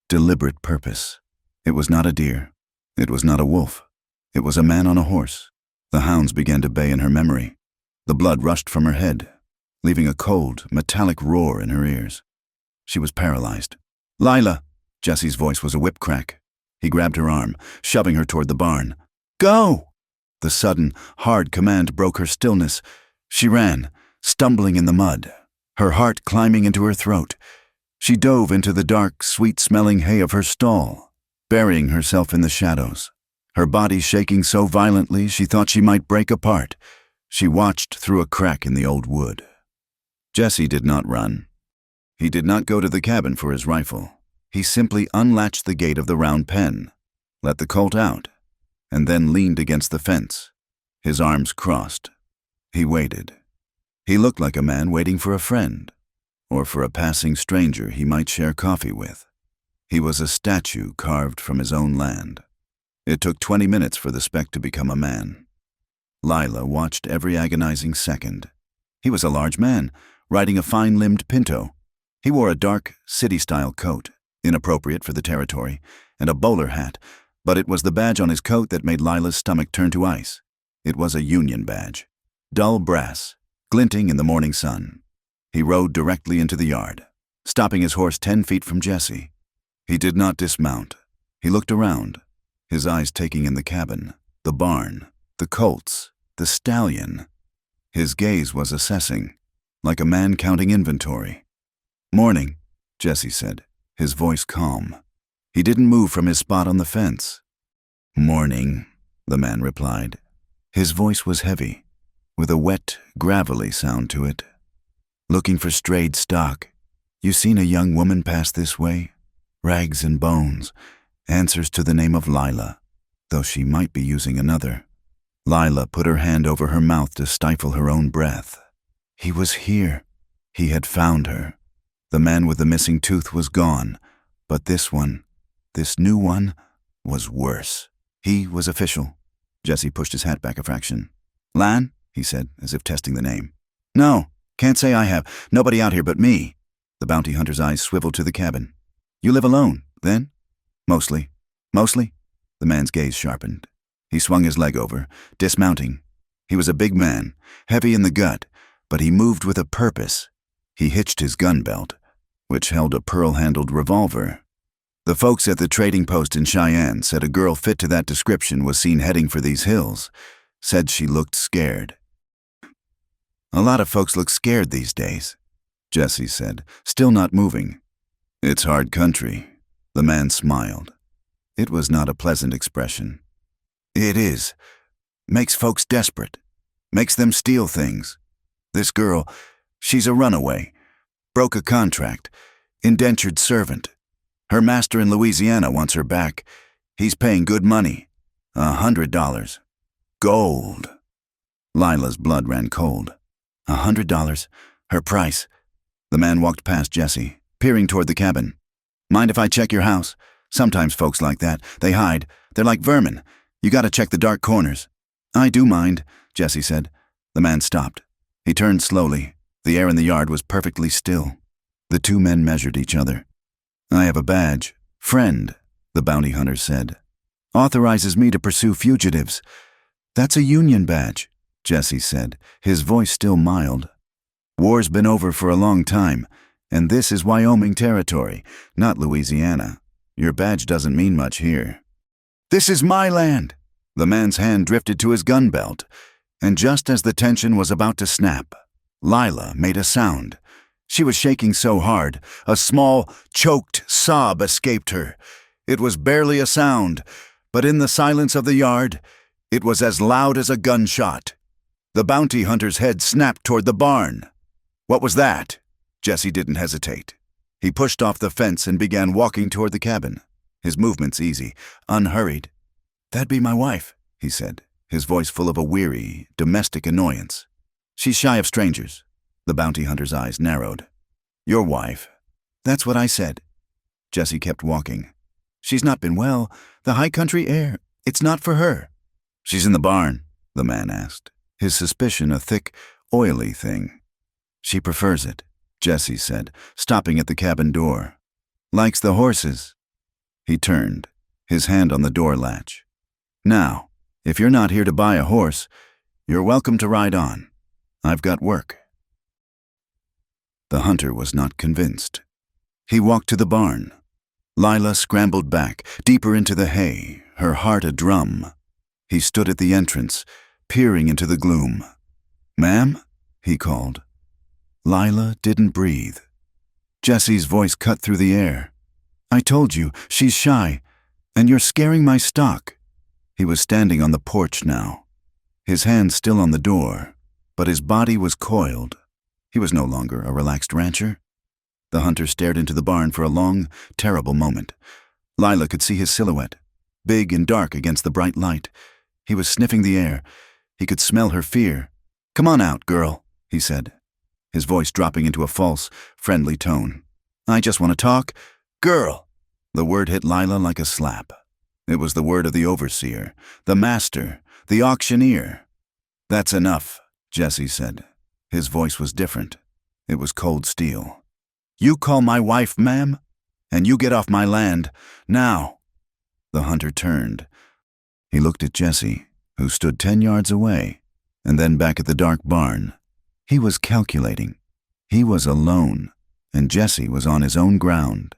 deliberate purpose. It was not a deer. It was not a wolf. It was a man on a horse. The hounds began to bay in her memory. The blood rushed from her head, leaving a cold, metallic roar in her ears. She was paralyzed. "Lila!" Jesse's voice was a whip crack. He grabbed her arm, shoving her toward the barn. "Go!" The sudden, hard command broke her stillness. She ran, stumbling in the mud, her heart climbing into her throat. She dove into the dark, sweet-smelling hay of her stall, burying herself in the shadows, her body shaking so violently she thought she might break apart. She watched through a crack in the old wood. Jesse did not run. He did not go to the cabin for his rifle. He simply unlatched the gate of the round pen, let the colt out, and then leaned against the fence, his arms crossed. He waited. He looked like a man waiting for a friend, or for a passing stranger he might share coffee with. He was a statue carved from his own land. It took 20 minutes for the speck to become a man. Lila watched every agonizing second. He was a large man, riding a fine-limbed pinto. He wore a dark, city-style coat, inappropriate for the territory, and a bowler hat, but it was the badge on his coat that made Lila's stomach turn to ice. It was a Union badge, dull brass, glinting in the morning sun. He rode directly into the yard, stopping his horse 10 feet from Jesse. He did not dismount. He looked around, his eyes taking in the cabin, the barn, the colts, the stallion. His gaze was assessing, like a man counting inventory. "Morning," Jesse said, his voice calm. He didn't move from his spot on the fence. "Morning," the man replied. His voice was heavy, with a wet, gravelly sound to it. Looking for strayed stock. You seen a young woman pass this way? Rags and bones. Answers to the name of Lila, though she might be using another. Lila put her hand over her mouth to stifle her own breath. He was here. He had found her. The man with the missing tooth was gone, but this one, this new one, was worse. He was official. Jesse pushed his hat back a fraction. Lan? He said, as if testing the name. No, can't say I have. Nobody out here but me. The bounty hunter's eyes swiveled to the cabin. You live alone, then? Mostly. Mostly? The man's gaze sharpened. He swung his leg over, dismounting. He was a big man, heavy in the gut, but he moved with a purpose. He hitched his gun belt, which held a pearl-handled revolver. The folks at the trading post in Cheyenne said a girl fit to that description was seen heading for these hills, said she looked scared. A lot of folks look scared these days, Jesse said, still not moving. It's hard country. The man smiled. It was not a pleasant expression. It is. Makes folks desperate. Makes them steal things. This girl, she's a runaway. Broke a contract. Indentured servant. Her master in Louisiana wants her back. He's paying good money. $100. Gold. Lila's blood ran cold. $100. Her price. The man walked past Jesse, peering toward the cabin. Mind if I check your house? Sometimes folks like that. They hide. They're like vermin. You gotta check the dark corners. I do mind, Jesse said. The man stopped. He turned slowly. The air in the yard was perfectly still. The two men measured each other. I have a badge. Friend, the bounty hunter said. Authorizes me to pursue fugitives. That's a Union badge, Jesse said, his voice still mild. War's been over for a long time, and this is Wyoming territory, not Louisiana. Your badge doesn't mean much here. This is my land. The man's hand drifted to his gun belt, and just as the tension was about to snap, Lila made a sound. She was shaking so hard, a small, choked sob escaped her. It was barely a sound, but in the silence of the yard, it was as loud as a gunshot. The bounty hunter's head snapped toward the barn. What was that? Jesse didn't hesitate. He pushed off the fence and began walking toward the cabin, his movements easy, unhurried. That'd be my wife, he said, his voice full of a weary, domestic annoyance. She's shy of strangers. The bounty hunter's eyes narrowed. Your wife. That's what I said. Jesse kept walking. She's not been well. The high country air. It's not for her. She's in the barn, the man asked, his suspicion a thick, oily thing. She prefers it, Jesse said, stopping at the cabin door. Likes the horses. He turned, his hand on the door latch. Now, if you're not here to buy a horse, you're welcome to ride on. I've got work. The hunter was not convinced. He walked to the barn. Lila scrambled back, deeper into the hay, her heart a drum. He stood at the entrance, peering into the gloom. Ma'am? He called. Lila didn't breathe. Jesse's voice cut through the air. I told you, she's shy, and you're scaring my stock. He was standing on the porch now, his hand still on the door, but his body was coiled. He was no longer a relaxed rancher. The hunter stared into the barn for a long, terrible moment. Lila could see his silhouette, big and dark against the bright light. He was sniffing the air. He could smell her fear. Come on out, girl, he said, his voice dropping into a false, friendly tone. I just want to talk. Girl! The word hit Lila like a slap. It was the word of the overseer, the master, the auctioneer. That's enough, Jesse said. His voice was different. It was cold steel. You call my wife, ma'am? And you get off my land, now. The hunter turned. He looked at Jesse, who stood 10 yards away, and then back at the dark barn. He was calculating. He was alone, and Jesse was on his own ground.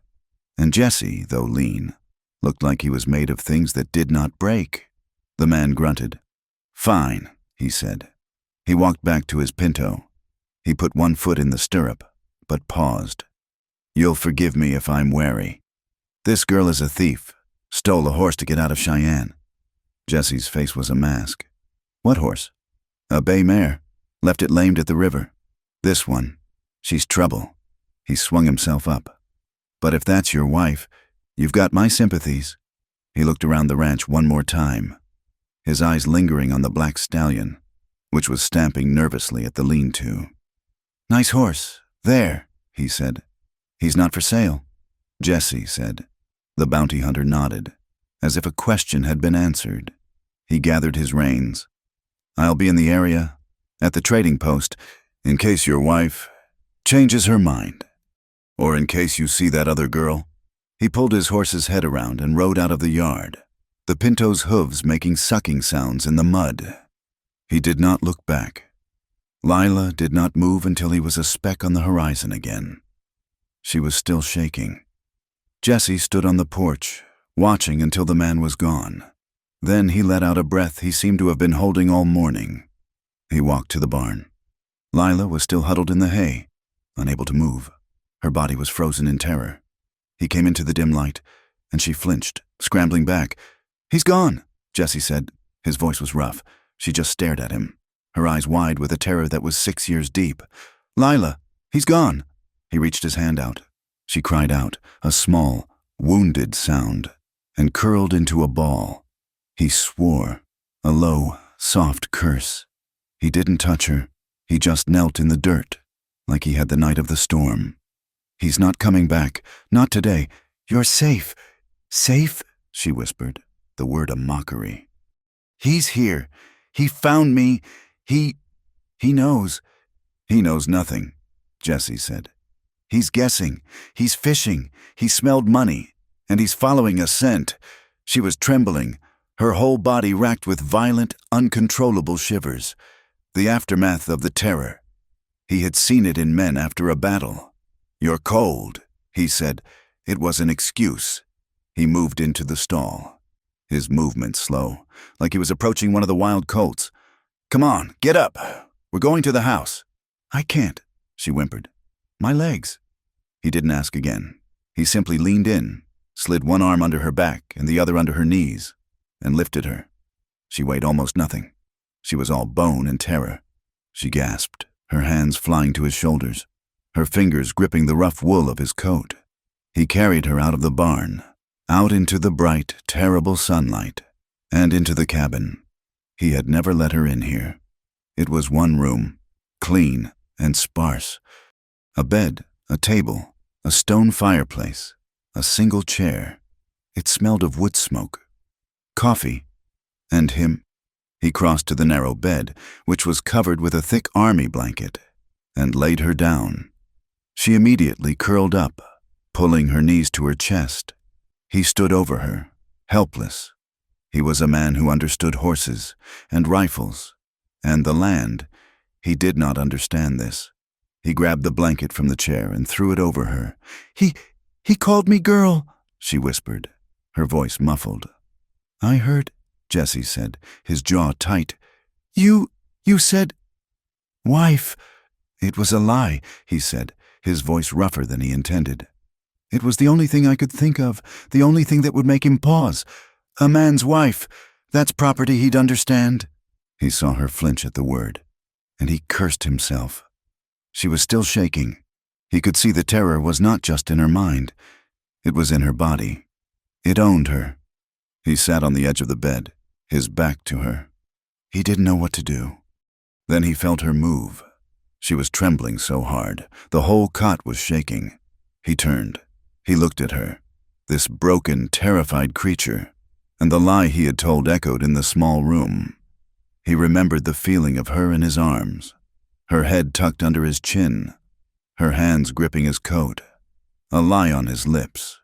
And Jesse, though lean, looked like he was made of things that did not break. The man grunted. Fine, he said. He walked back to his pinto. He put one foot in the stirrup, but paused. You'll forgive me if I'm wary. This girl is a thief. Stole a horse to get out of Cheyenne. Jesse's face was a mask. What horse? A bay mare, Left it lamed at the river. This one, she's trouble. He swung himself up. But if that's your wife, you've got my sympathies. He looked around the ranch one more time, his eyes lingering on the black stallion, which was stamping nervously at the lean-to. Nice horse, there, he said. He's not for sale, Jesse said. The bounty hunter nodded, as if a question had been answered. He gathered his reins. I'll be in the area, at the trading post, in case your wife changes her mind. Or in case you see that other girl. He pulled his horse's head around and rode out of the yard, the pinto's hooves making sucking sounds in the mud. He did not look back. Lila did not move until he was a speck on the horizon again. She was still shaking. Jesse stood on the porch, watching until the man was gone. Then he let out a breath he seemed to have been holding all morning. He walked to the barn. Lila was still huddled in the hay, unable to move. Her body was frozen in terror. He came into the dim light, and she flinched, scrambling back. He's gone, Jesse said. His voice was rough. She just stared at him, her eyes wide with a terror that was 6 years deep. Lila, he's gone. He reached his hand out. She cried out, a small, wounded sound, and curled into a ball. He swore, a low, soft curse. He didn't touch her. He just knelt in the dirt, like he had the night of the storm. He's not coming back. Not today. You're safe. Safe? She whispered, the word a mockery. He's here. He found me. He knows. He knows nothing, Jesse said. He's guessing. He's fishing. He smelled money. And he's following a scent. She was trembling, her whole body racked with violent, uncontrollable shivers. The aftermath of the terror. He had seen it in men after a battle. You're cold, he said. It was an excuse. He moved into the stall, his movement slow, like he was approaching one of the wild colts. Come on, get up. We're going to the house. I can't, she whimpered. My legs. He didn't ask again. He simply leaned in, slid one arm under her back and the other under her knees, and lifted her. She weighed almost nothing. She was all bone and terror. She gasped, her hands flying to his shoulders, her fingers gripping the rough wool of his coat. He carried her out of the barn, out into the bright, terrible sunlight, and into the cabin. He had never let her in here. It was one room, clean and sparse. A bed, a table, a stone fireplace, a single chair. It smelled of wood smoke. Coffee. And him. He crossed to the narrow bed, which was covered with a thick army blanket, and laid her down. She immediately curled up, pulling her knees to her chest. He stood over her, helpless. He was a man who understood horses and rifles and the land. He did not understand this. He grabbed the blanket from the chair and threw it over her. He called me girl, she whispered, her voice muffled. I heard, Jesse said, his jaw tight. You said, wife. It was a lie, he said, his voice rougher than he intended. It was the only thing I could think of, the only thing that would make him pause. A man's wife, that's property he'd understand. He saw her flinch at the word, and he cursed himself. She was still shaking. He could see the terror was not just in her mind. It was in her body. It owned her. He sat on the edge of the bed, his back to her. He didn't know what to do. Then he felt her move. She was trembling so hard, the whole cot was shaking. He turned. He looked at her, this broken, terrified creature, and the lie he had told echoed in the small room. He remembered the feeling of her in his arms, her head tucked under his chin, her hands gripping his coat, a lie on his lips,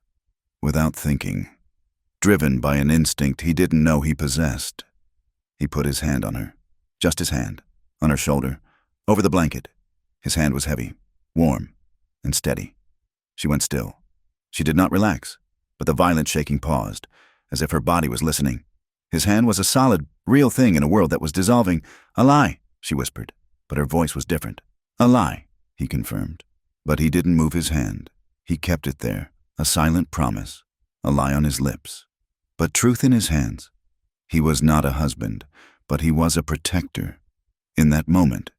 without thinking, driven by an instinct he didn't know he possessed. He put his hand on her, just his hand, on her shoulder, over the blanket. His hand was heavy, warm, and steady. She went still. She did not relax, but the violent shaking paused, as if her body was listening. His hand was a solid, real thing in a world that was dissolving. A lie, she whispered, but her voice was different. A lie, he confirmed. But he didn't move his hand. He kept it there, a silent promise, a lie on his lips, but truth in his hands. He was not a husband, but he was a protector. In that moment,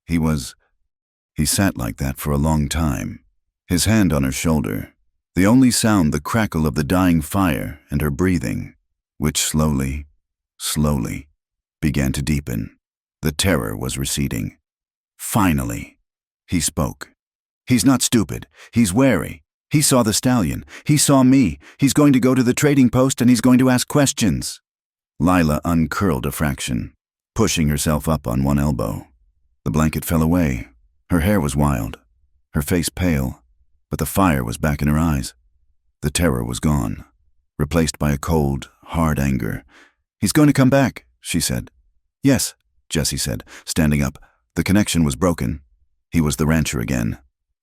He sat like that for a long time, his hand on her shoulder, the only sound the crackle of the dying fire and her breathing, which slowly began to deepen. The terror was receding. Finally, he spoke. He's not stupid. He's wary. He saw the stallion. He saw me. He's going to go to the trading post and he's going to ask questions. Lila uncurled a fraction, pushing herself up on one elbow. The blanket fell away. Her hair was wild, her face pale, but the fire was back in her eyes. The terror was gone, replaced by a cold, hard anger. He's going to come back, she said. Yes, Jessie said, standing up. The connection was broken. He was the rancher again.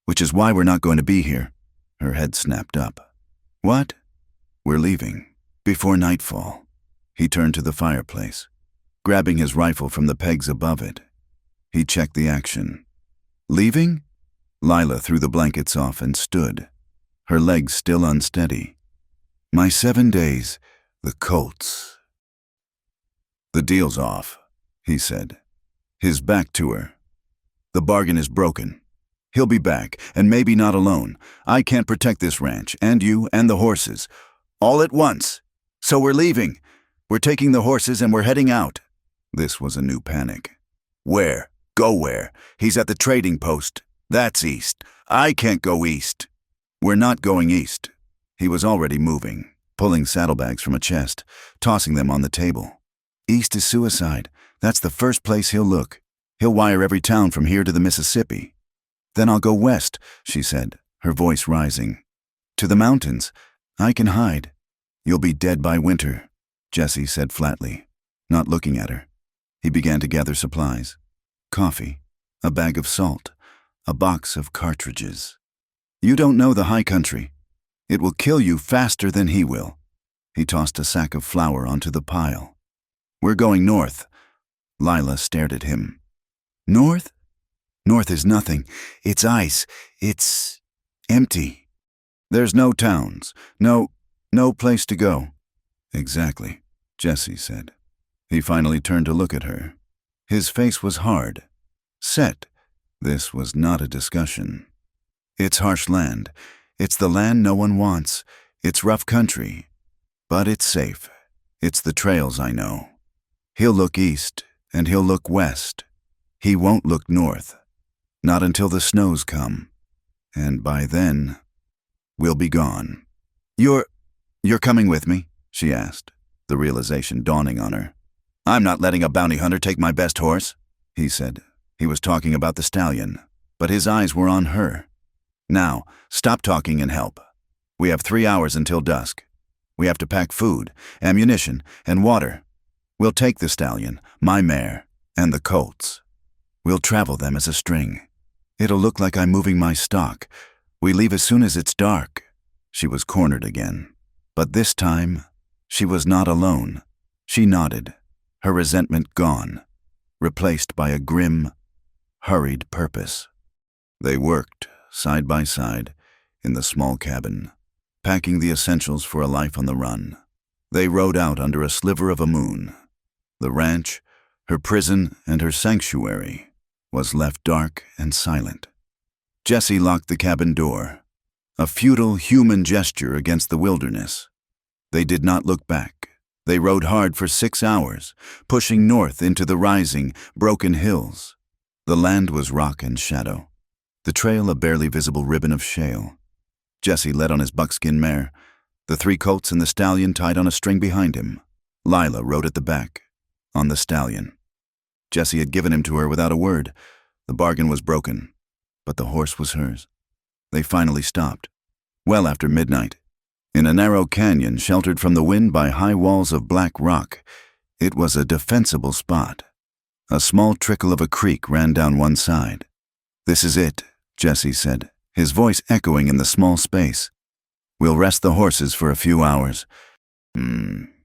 Which is why we're not going to be here. Her head snapped up. What? We're leaving. Before nightfall. He turned to the fireplace, grabbing his rifle from the pegs above it. He checked the action. Leaving? Lila threw the blankets off and stood, her legs still unsteady. My 7 days, the colts. The deal's off, he said, his back to her. The bargain is broken. He'll be back, and maybe not alone. I can't protect this ranch, and you, and the horses, all at once. So we're leaving. We're taking the horses and we're heading out. This was a new panic. Where? Go where? He's at the trading post. That's east. I can't go east. We're not going east. He was already moving, pulling saddlebags from a chest, tossing them on the table. East is suicide. That's the first place he'll look. He'll wire every town from here to the Mississippi. Then I'll go west, she said, her voice rising. To the mountains. I can hide. You'll be dead by winter, Jessie said flatly, not looking at her. He began to gather supplies. Coffee, a bag of salt, a box of cartridges. You don't know the high country. It will kill you faster than he will. He tossed a sack of flour onto the pile. We're going north. Lila stared at him. North? North is nothing. It's ice. It's empty. There's no towns. No place to go. Exactly, Jessie said. He finally turned to look at her. His face was hard, set. This was not a discussion. It's harsh land. It's the land no one wants. It's rough country. But it's safe. It's the trails I know. He'll look east, and he'll look west. He won't look north. Not until the snows come. And by then, we'll be gone. You're coming with me? She asked, the realization dawning on her. I'm not letting a bounty hunter take my best horse, he said. He was talking about the stallion, but his eyes were on her. Now, stop talking and help. We have 3 hours until dusk. We have to pack food, ammunition, and water. We'll take the stallion, my mare, and the colts. We'll travel them as a string. It'll look like I'm moving my stock. We leave as soon as it's dark. She was cornered again. But this time, she was not alone. She nodded, her resentment gone, replaced by a grim, hurried purpose. They worked, side by side, in the small cabin, packing the essentials for a life on the run. They rode out under a sliver of a moon. The ranch, her prison, and her sanctuary was left dark and silent. Jessie locked the cabin door, a futile human gesture against the wilderness. They did not look back. They rode hard for 6 hours, pushing north into the rising, broken hills. The land was rock and shadow, the trail a barely visible ribbon of shale. Jessie led on his buckskin mare, the 3 colts and the stallion tied on a string behind him. Lila rode at the back, on the stallion. Jessie had given him to her without a word. The bargain was broken, but the horse was hers. They finally stopped, well after midnight, in a narrow canyon sheltered from the wind by high walls of black rock. It was a defensible spot. A small trickle of a creek ran down one side. This is it, Jessie said, his voice echoing in the small space. We'll rest the horses for a few hours.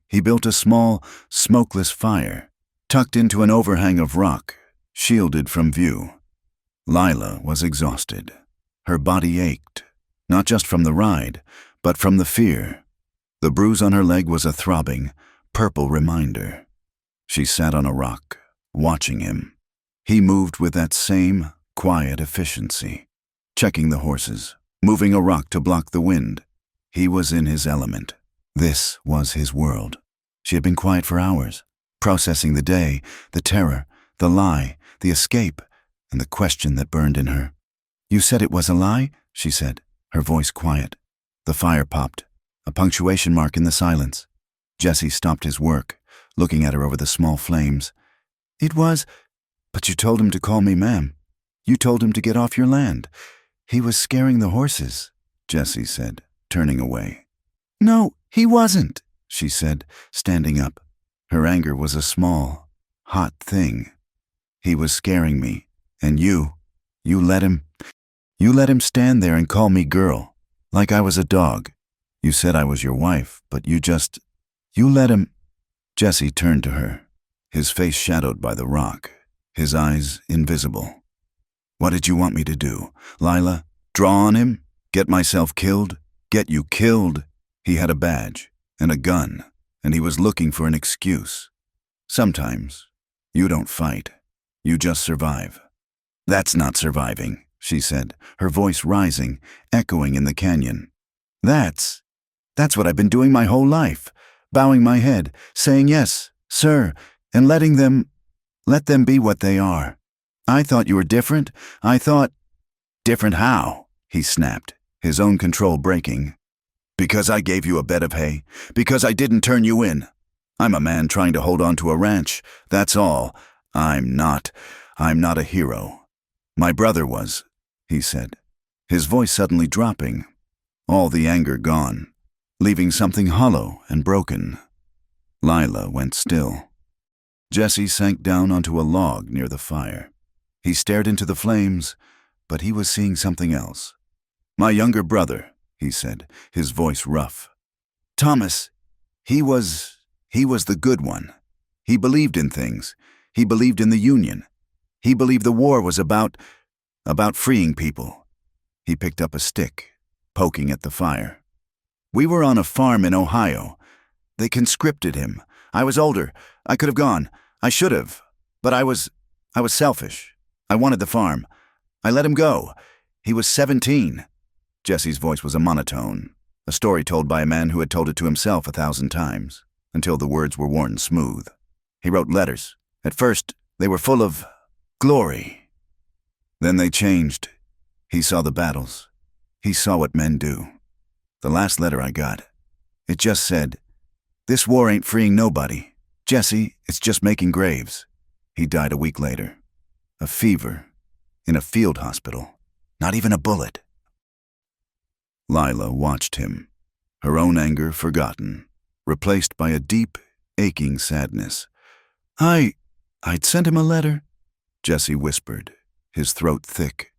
He built a small, smokeless fire, tucked into an overhang of rock, shielded from view. Lila was exhausted. Her body ached, not just from the ride, but from the fear. The bruise on her leg was a throbbing, purple reminder. She sat on a rock, watching him. He moved with that same quiet efficiency, checking the horses, moving a rock to block the wind. He was in his element. This was his world. She had been quiet for hours, processing the day, the terror, the lie, the escape, and the question that burned in her. "You said it was a lie?" she said, her voice quiet. The fire popped, a punctuation mark in the silence. Jesse stopped his work, looking at her over the small flames. "It was, but you told him to call me ma'am. You told him to get off your land. He was scaring the horses," Jesse said, turning away. "No, he wasn't," she said, standing up. Her anger was a small, hot thing. "He was scaring me, and you let him stand there and call me girl, like I was a dog. You said I was your wife, but you let him." Jesse turned to her, his face shadowed by the rock, his eyes invisible. "What did you want me to do, Lila? Draw on him? Get myself killed? Get you killed?" He had a badge and a gun, and he was looking for an excuse. "Sometimes you don't fight, you just survive." "That's not surviving," she said, her voice rising, echoing in the canyon. That's what I've been doing my whole life, bowing my head, saying yes, sir, and let them be what they are. I thought you were different. I thought—" "Different how?" he snapped, his own control breaking. "Because I gave you a bed of hay? Because I didn't turn you in? I'm a man trying to hold on to a ranch, that's all. I'm not a hero. My brother was," he said, his voice suddenly dropping, all the anger gone, leaving something hollow and broken. Lila went still. Jesse sank down onto a log near the fire. He stared into the flames, but he was seeing something else. "My younger brother," he said, his voice rough. "Thomas, he was the good one. He believed in things. He believed in the Union. He believed the war was about freeing people." He picked up a stick, poking at the fire. "We were on a farm in Ohio. They conscripted him. I was older. I could have gone. I should have. But I was selfish. I wanted the farm. I let him go. He was 17. Jesse's voice was a monotone, a story told by a man who had told it to himself 1,000 times, until the words were worn smooth. He wrote letters. At first, they were full of glory. Then they changed. He saw the battles. He saw what men do. The last letter I got, it just said, 'This war ain't freeing nobody. Jesse, it's just making graves.' He died a week later. A fever. In a field hospital. Not even a bullet." Lila watched him, her own anger forgotten, replaced by a deep, aching sadness. I'd sent him a letter," Jesse whispered, his throat thick.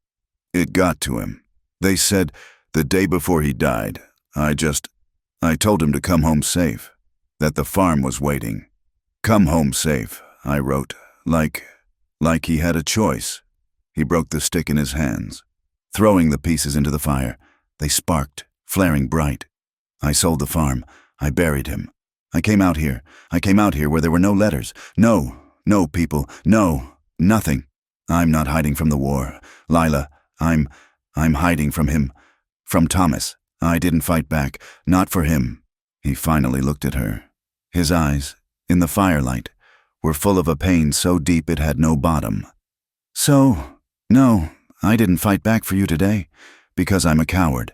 "It got to him. They said the day before he died, I told him to come home safe, that the farm was waiting. 'Come home safe,' I wrote, like he had a choice." He broke the stick in his hands, throwing the pieces into the fire. They sparked, flaring bright. "I sold the farm. I buried him. I came out here where there were no letters. No people. No, nothing. I'm not hiding from the war. Lila, I'm hiding from him. From Thomas. I didn't fight back. Not for him." He finally looked at her. His eyes, in the firelight, were full of a pain so deep it had no bottom. "So, no, I didn't fight back for you today, because I'm a coward.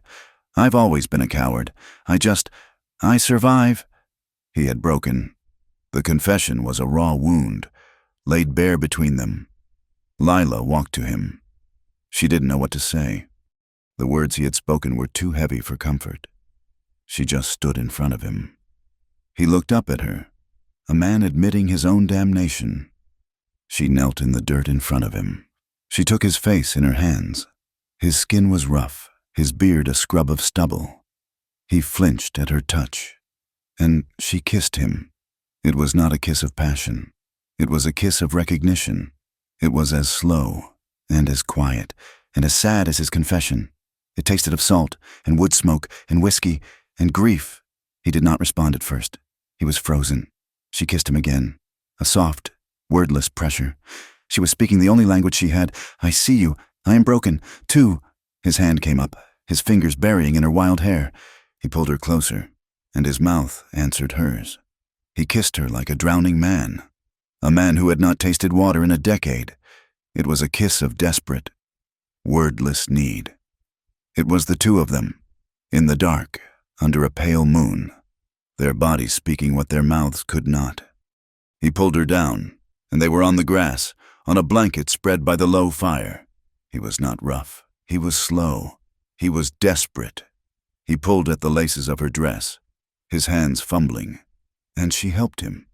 I've always been a coward. I survive." He had broken. The confession was a raw wound, laid bare between them. Lila walked to him. She didn't know what to say. The words he had spoken were too heavy for comfort. She just stood in front of him. He looked up at her, a man admitting his own damnation. She knelt in the dirt in front of him. She took his face in her hands. His skin was rough, his beard a scrub of stubble. He flinched at her touch, and she kissed him. It was not a kiss of passion. It was a kiss of recognition. It was as slow and as quiet and as sad as his confession. It tasted of salt and wood smoke and whiskey and grief. He did not respond at first. He was frozen. She kissed him again, a soft, wordless pressure. She was speaking the only language she had. "I see you. I am broken, too." His hand came up, his fingers burying in her wild hair. He pulled her closer, and his mouth answered hers. He kissed her like a drowning man, a man who had not tasted water in a decade. It was a kiss of desperate, wordless need. It was the two of them, in the dark, under a pale moon, their bodies speaking what their mouths could not. He pulled her down, and they were on the grass, on a blanket spread by the low fire. He was not rough. He was slow. He was desperate. He pulled at the laces of her dress, his hands fumbling, and she helped him.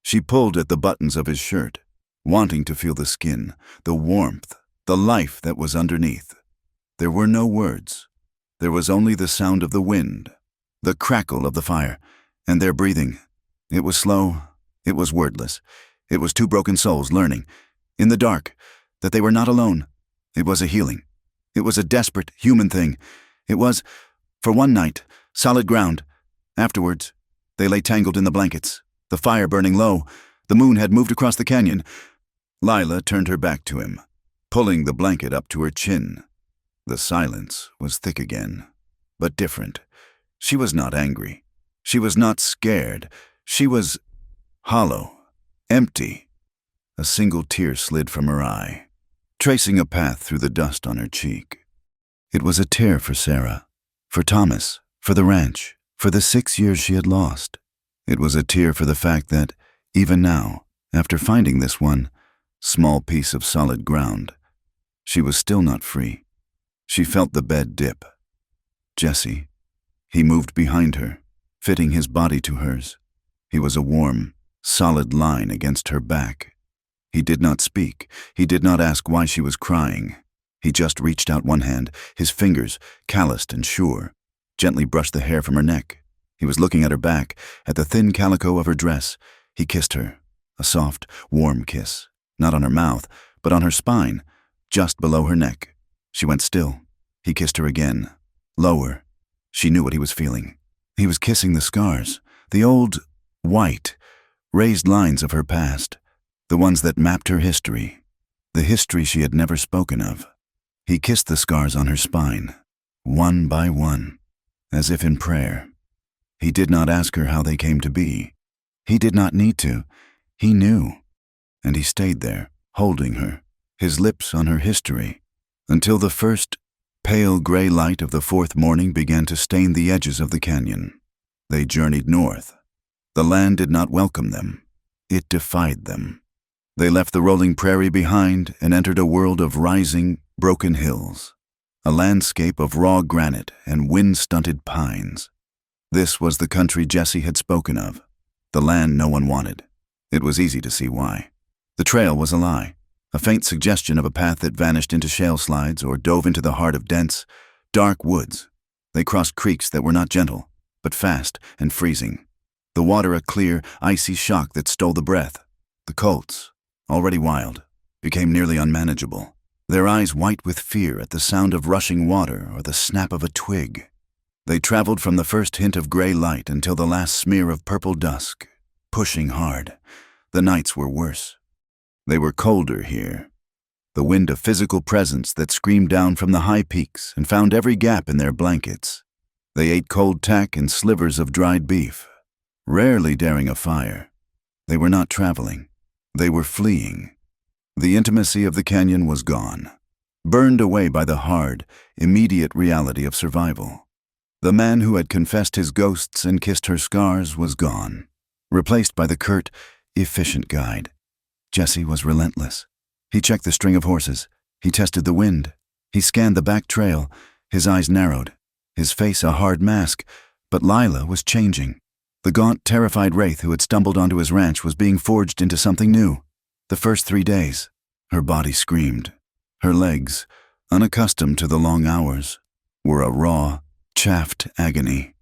She pulled at the buttons of his shirt, wanting to feel the skin, the warmth, the life that was underneath. There were no words. There was only the sound of the wind, the crackle of the fire, and their breathing. It was slow. It was wordless. It was two broken souls learning, in the dark, that they were not alone. It was a healing. It was a desperate, human thing. It was, for one night, solid ground. Afterwards, they lay tangled in the blankets, the fire burning low. The moon had moved across the canyon. Lila turned her back to him, pulling the blanket up to her chin. The silence was thick again, but different. She was not angry. She was not scared. She was hollow, empty. A single tear slid from her eye, tracing a path through the dust on her cheek. It was a tear for Sarah, for Thomas, for the ranch, for the 6 years she had lost. It was a tear for the fact that, even now, after finding this one small piece of solid ground, she was still not free. She felt the bed dip. Jesse. He moved behind her, fitting his body to hers. He was a warm, solid line against her back. He did not speak. He did not ask why she was crying. He just reached out one hand, his fingers, calloused and sure, gently brushed the hair from her neck. He was looking at her back, at the thin calico of her dress. He kissed her, a soft, warm kiss, not on her mouth, but on her spine, just below her neck. She went still. He kissed her again, lower. She knew what he was feeling. He was kissing the scars, the old, white, raised lines of her past, the ones that mapped her history, the history she had never spoken of. He kissed the scars on her spine, one by one, as if in prayer. He did not ask her how they came to be. He did not need to. He knew. And he stayed there, holding her, his lips on her history, until the first pale gray light of the fourth morning began to stain the edges of the canyon. They journeyed north. The land did not welcome them. It defied them. They left the rolling prairie behind and entered a world of rising, broken hills, a landscape of raw granite and wind-stunted pines. This was the country Jesse had spoken of, the land no one wanted. It was easy to see why. The trail was a lie, a faint suggestion of a path that vanished into shale slides or dove into the heart of dense, dark woods. They crossed creeks that were not gentle, but fast and freezing. The water a clear, icy shock that stole the breath. The colts, already wild, became nearly unmanageable, their eyes white with fear at the sound of rushing water or the snap of a twig. They traveled from the first hint of gray light until the last smear of purple dusk, pushing hard. The nights were worse. They were colder here. The wind of physical presence that screamed down from the high peaks and found every gap in their blankets. They ate cold tack and slivers of dried beef, rarely daring a fire. They were not traveling. They were fleeing. The intimacy of the canyon was gone, burned away by the hard, immediate reality of survival. The man who had confessed his ghosts and kissed her scars was gone, replaced by the curt, efficient guide. Jesse was relentless. He checked the string of horses. He tested the wind. He scanned the back trail, his eyes narrowed, his face a hard mask, but Lila was changing. The gaunt, terrified wraith who had stumbled onto his ranch was being forged into something new. The first 3 days, her body screamed. Her legs, unaccustomed to the long hours, were a raw, chaffed agony.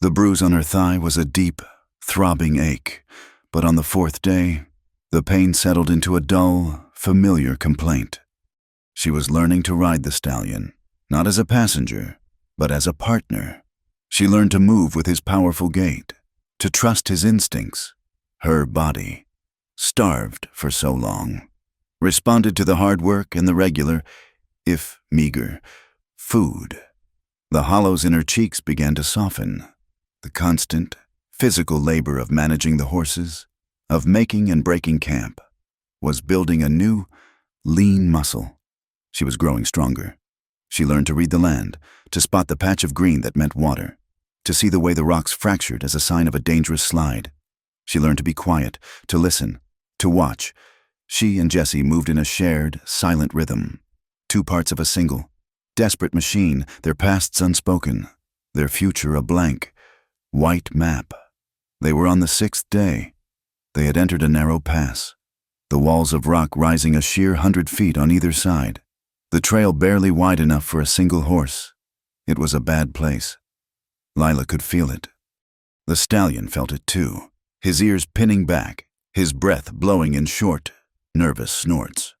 The bruise on her thigh was a deep, throbbing ache, but on the 4th day, the pain settled into a dull, familiar complaint. She was learning to ride the stallion, not as a passenger, but as a partner. She learned to move with his powerful gait, to trust his instincts. Her body, starved for so long, responded to the hard work and the regular, if meager, food. The hollows in her cheeks began to soften. The constant, physical labor of managing the horses, of making and breaking camp, was building a new, lean muscle. She was growing stronger. She learned to read the land, to spot the patch of green that meant water, to see the way the rocks fractured as a sign of a dangerous slide. She learned to be quiet, to listen, to watch. She and Jessie moved in a shared, silent rhythm, two parts of a single, desperate machine, their pasts unspoken, their future a blank, white map. They were on the 6th day. They had entered a narrow pass, the walls of rock rising a sheer 100 feet on either side, the trail barely wide enough for a single horse. It was a bad place. Lila could feel it. The stallion felt it too, his ears pinning back, his breath blowing in short, nervous snorts.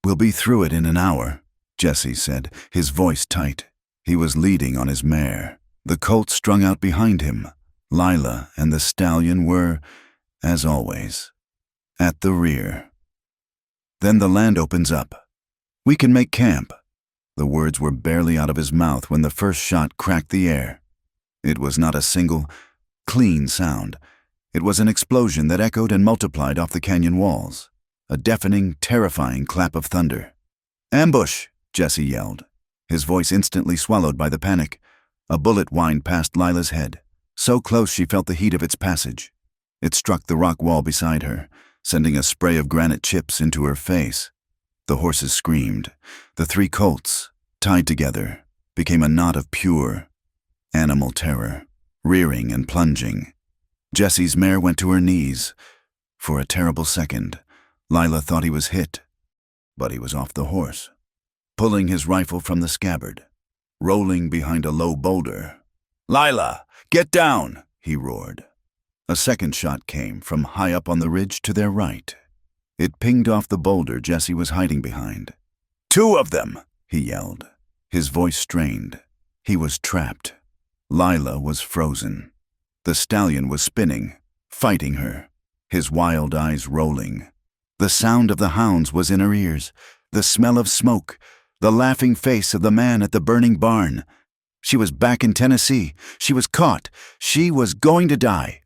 "We'll be through it in an hour," Jessie said, his voice tight. He was leading on his mare, the colt strung out behind him. Lila and the stallion were, as always, at the rear. "Then the land opens up. We can make camp." The words were barely out of his mouth when the first shot cracked the air. It was not a single, clean sound. It was an explosion that echoed and multiplied off the canyon walls, a deafening, terrifying clap of thunder. "Ambush!" Jessie yelled, his voice instantly swallowed by the panic. A bullet whined past Lila's head, so close she felt the heat of its passage. It struck the rock wall beside her, sending a spray of granite chips into her face. The horses screamed. The 3 colts, tied together, became a knot of pure, animal terror, rearing and plunging. Jessie's mare went to her knees. For a terrible second, Lila thought he was hit, but he was off the horse, pulling his rifle from the scabbard, rolling behind a low boulder. "Lila, get down!" he roared. A second shot came from high up on the ridge to their right. It pinged off the boulder Jessie was hiding behind. "2 of them!" he yelled, his voice strained. He was trapped. Lila was frozen. The stallion was spinning, fighting her, his wild eyes rolling. The sound of the hounds was in her ears, the smell of smoke, the laughing face of the man at the burning barn. She was back in Tennessee. She was caught. She was going to die.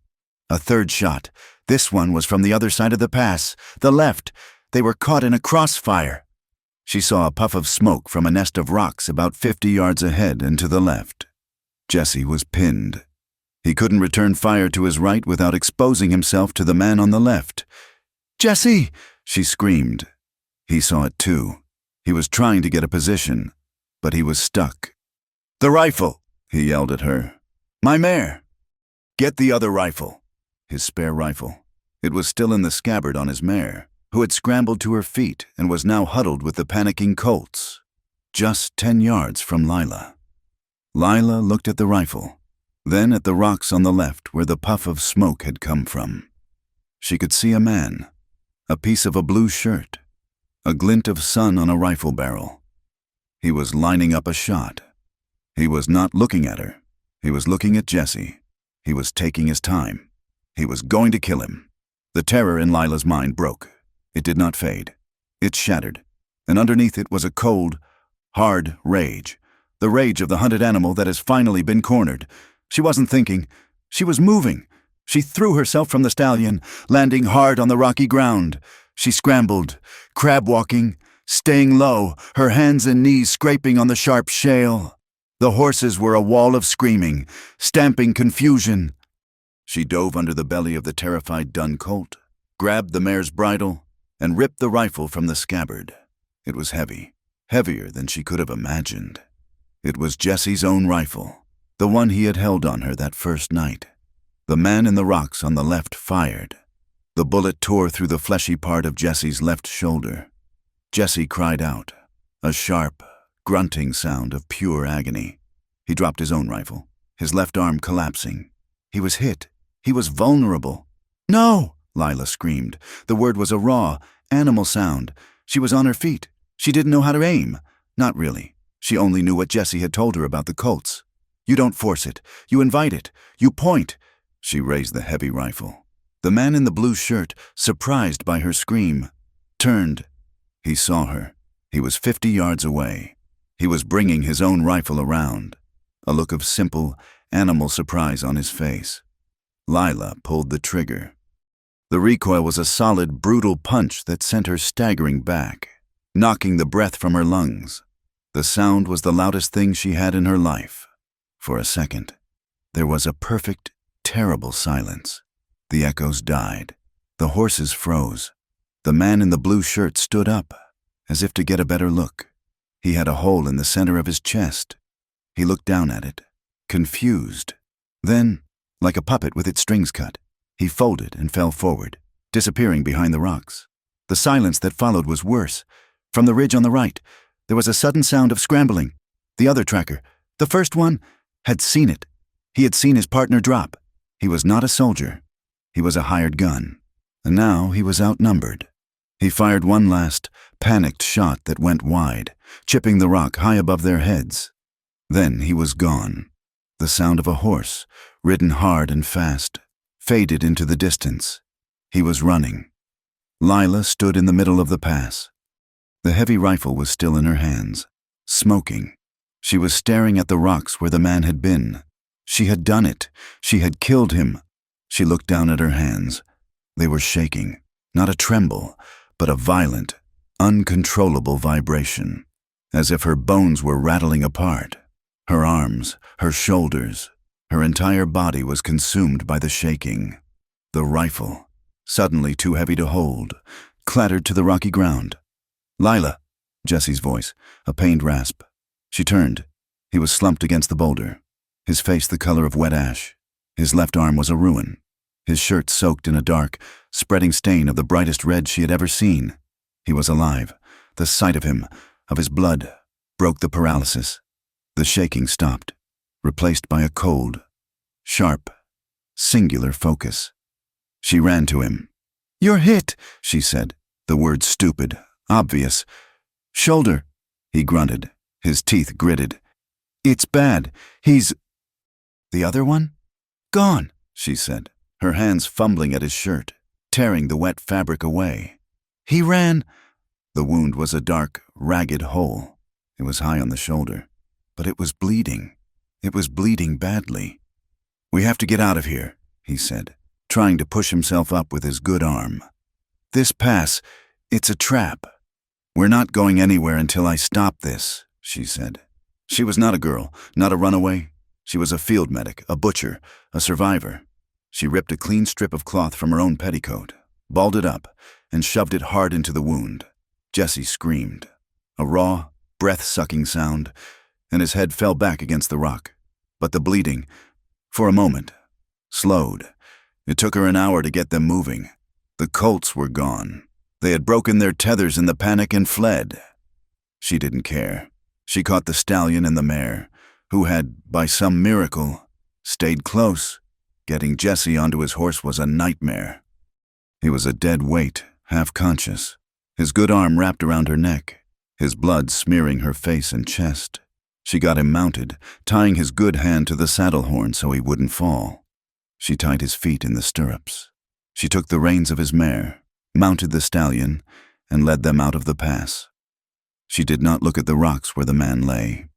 A third shot. This one was from the other side of the pass, the left. They were caught in a crossfire. She saw a puff of smoke from a nest of rocks about 50 yards ahead and to the left. Jessie was pinned. He couldn't return fire to his right without exposing himself to the man on the left. "Jessie!" she screamed. He saw it too. He was trying to get a position, but he was stuck. "The rifle!" he yelled at her. "My mare!" "Get the other rifle." His spare rifle. It was still in the scabbard on his mare, who had scrambled to her feet and was now huddled with the panicking colts, just 10 yards from Lila. Lila looked at the rifle, then at the rocks on the left where the puff of smoke had come from. She could see a man, a piece of a blue shirt, a glint of sun on a rifle barrel. He was lining up a shot. He was not looking at her. He was looking at Jessie. He was taking his time. He was going to kill him. The terror in Lila's mind broke. It did not fade. It shattered, and underneath it was a cold, hard rage, the rage of the hunted animal that has finally been cornered. She wasn't thinking. She was moving. She threw herself from the stallion, landing hard on the rocky ground. She scrambled, crab-walking, staying low, her hands and knees scraping on the sharp shale. The horses were a wall of screaming, stamping confusion. She dove under the belly of the terrified dun colt, grabbed the mare's bridle, and ripped the rifle from the scabbard. It was heavy, heavier than she could have imagined. It was Jessie's own rifle, the one he had held on her that first night. The man in the rocks on the left fired. The bullet tore through the fleshy part of Jessie's left shoulder. Jessie cried out, a sharp, grunting sound of pure agony. He dropped his own rifle, his left arm collapsing. He was hit. He was vulnerable. "No!" Lila screamed. The word was a raw, animal sound. She was on her feet. She didn't know how to aim. Not really. She only knew what Jessie had told her about the colts. "You don't force it. You invite it. You point." She raised the heavy rifle. The man in the blue shirt, surprised by her scream, turned He saw her. He was 50 yards away. He was bringing his own rifle around, a look of simple, animal surprise on his face. Lila pulled the trigger. The recoil was a solid, brutal punch that sent her staggering back, knocking the breath from her lungs. The sound was the loudest thing she had in her life. For a second, there was a perfect, terrible silence. The echoes died. The horses froze. The man in the blue shirt stood up, as if to get a better look. He had a hole in the center of his chest. He looked down at it, confused. Then, like a puppet with its strings cut, he folded and fell forward, disappearing behind the rocks. The silence that followed was worse. From the ridge on the right, there was a sudden sound of scrambling. The other tracker, the first one, had seen it. He had seen his partner drop. He was not a soldier. He was a hired gun. And now he was outnumbered. He fired one last, panicked shot that went wide, chipping the rock high above their heads. Then he was gone. The sound of a horse, ridden hard and fast, faded into the distance. He was running. Lila stood in the middle of the pass. The heavy rifle was still in her hands, smoking. She was staring at the rocks where the man had been. She had done it. She had killed him. She looked down at her hands. They were shaking, not a tremble, but a violent, uncontrollable vibration, as if her bones were rattling apart. Her arms, her shoulders, her entire body was consumed by the shaking. The rifle, suddenly too heavy to hold, clattered to the rocky ground. "Lila," Jesse's voice, a pained rasp. She turned. He was slumped against the boulder, his face the color of wet ash. His left arm was a ruin, his shirt soaked in a dark, spreading stain of the brightest red she had ever seen. He was alive. The sight of him, of his blood, broke the paralysis. The shaking stopped, replaced by a cold, sharp, singular focus. She ran to him. "You're hit," she said, the word stupid, obvious. "Shoulder," he grunted, his teeth gritted. "It's bad. He's—" "The other one?" "Gone," she said, her hands fumbling at his shirt, tearing the wet fabric away. "He ran—" The wound was a dark, ragged hole. It was high on the shoulder, but it was bleeding. It was bleeding badly. "We have to get out of here," he said, trying to push himself up with his good arm. "This pass, it's a trap. We're not going anywhere until I stop this," she said. She was not a girl, not a runaway. She was a field medic, a butcher, a survivor. She ripped a clean strip of cloth from her own petticoat, balled it up, and shoved it hard into the wound. Jesse screamed. A raw, breath-sucking sound, and his head fell back against the rock. But the bleeding, for a moment, slowed. It took her an hour to get them moving. The colts were gone. They had broken their tethers in the panic and fled. She didn't care. She caught the stallion and the mare, who had, by some miracle, stayed close. Getting Jesse onto his horse was a nightmare. He was a dead weight, half-conscious, his good arm wrapped around her neck, his blood smearing her face and chest. She got him mounted, tying his good hand to the saddle horn so he wouldn't fall. She tied his feet in the stirrups. She took the reins of his mare, mounted the stallion, and led them out of the pass. She did not look at the rocks where the man lay.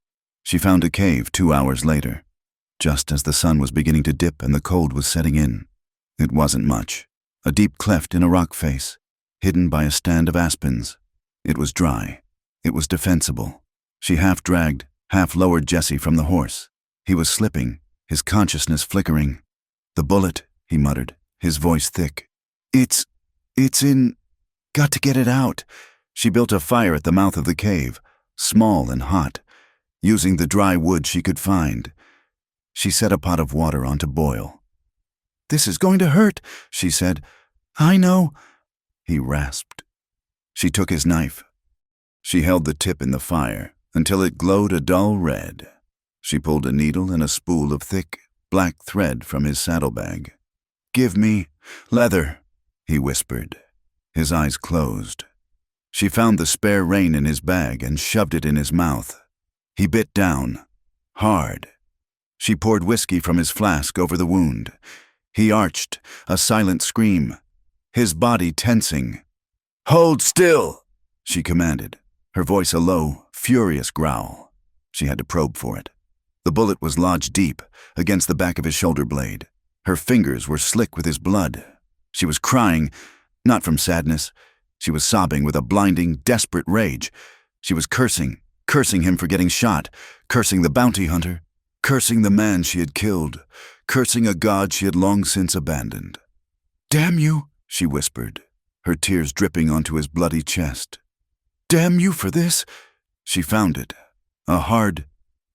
She found a cave 2 hours later, just as the sun was beginning to dip and the cold was setting in. It wasn't much. A deep cleft in a rock face, hidden by a stand of aspens. It was dry. It was defensible. She half-dragged, half-lowered Jesse from the horse. He was slipping, his consciousness flickering. "The bullet," he muttered, his voice thick. It's in... Got to get it out." She built a fire at the mouth of the cave, small and hot, using the dry wood she could find. She set a pot of water on to boil. "This is going to hurt," she said. "I know," he rasped. She took his knife. She held the tip in the fire until it glowed a dull red. She pulled a needle and a spool of thick, black thread from his saddlebag. "Give me leather," he whispered. His eyes closed. She found the spare rein in his bag and shoved it in his mouth. He bit down, hard. She poured whiskey from his flask over the wound. He arched, a silent scream, his body tensing. "Hold still!" she commanded, her voice a low, furious growl. She had to probe for it. The bullet was lodged deep, against the back of his shoulder blade. Her fingers were slick with his blood. She was crying, not from sadness. She was sobbing with a blinding, desperate rage. She was cursing him for getting shot, cursing the bounty hunter, cursing the man she had killed, cursing a god she had long since abandoned. "Damn you," she whispered, her tears dripping onto his bloody chest. "Damn you for this." She found it, a hard,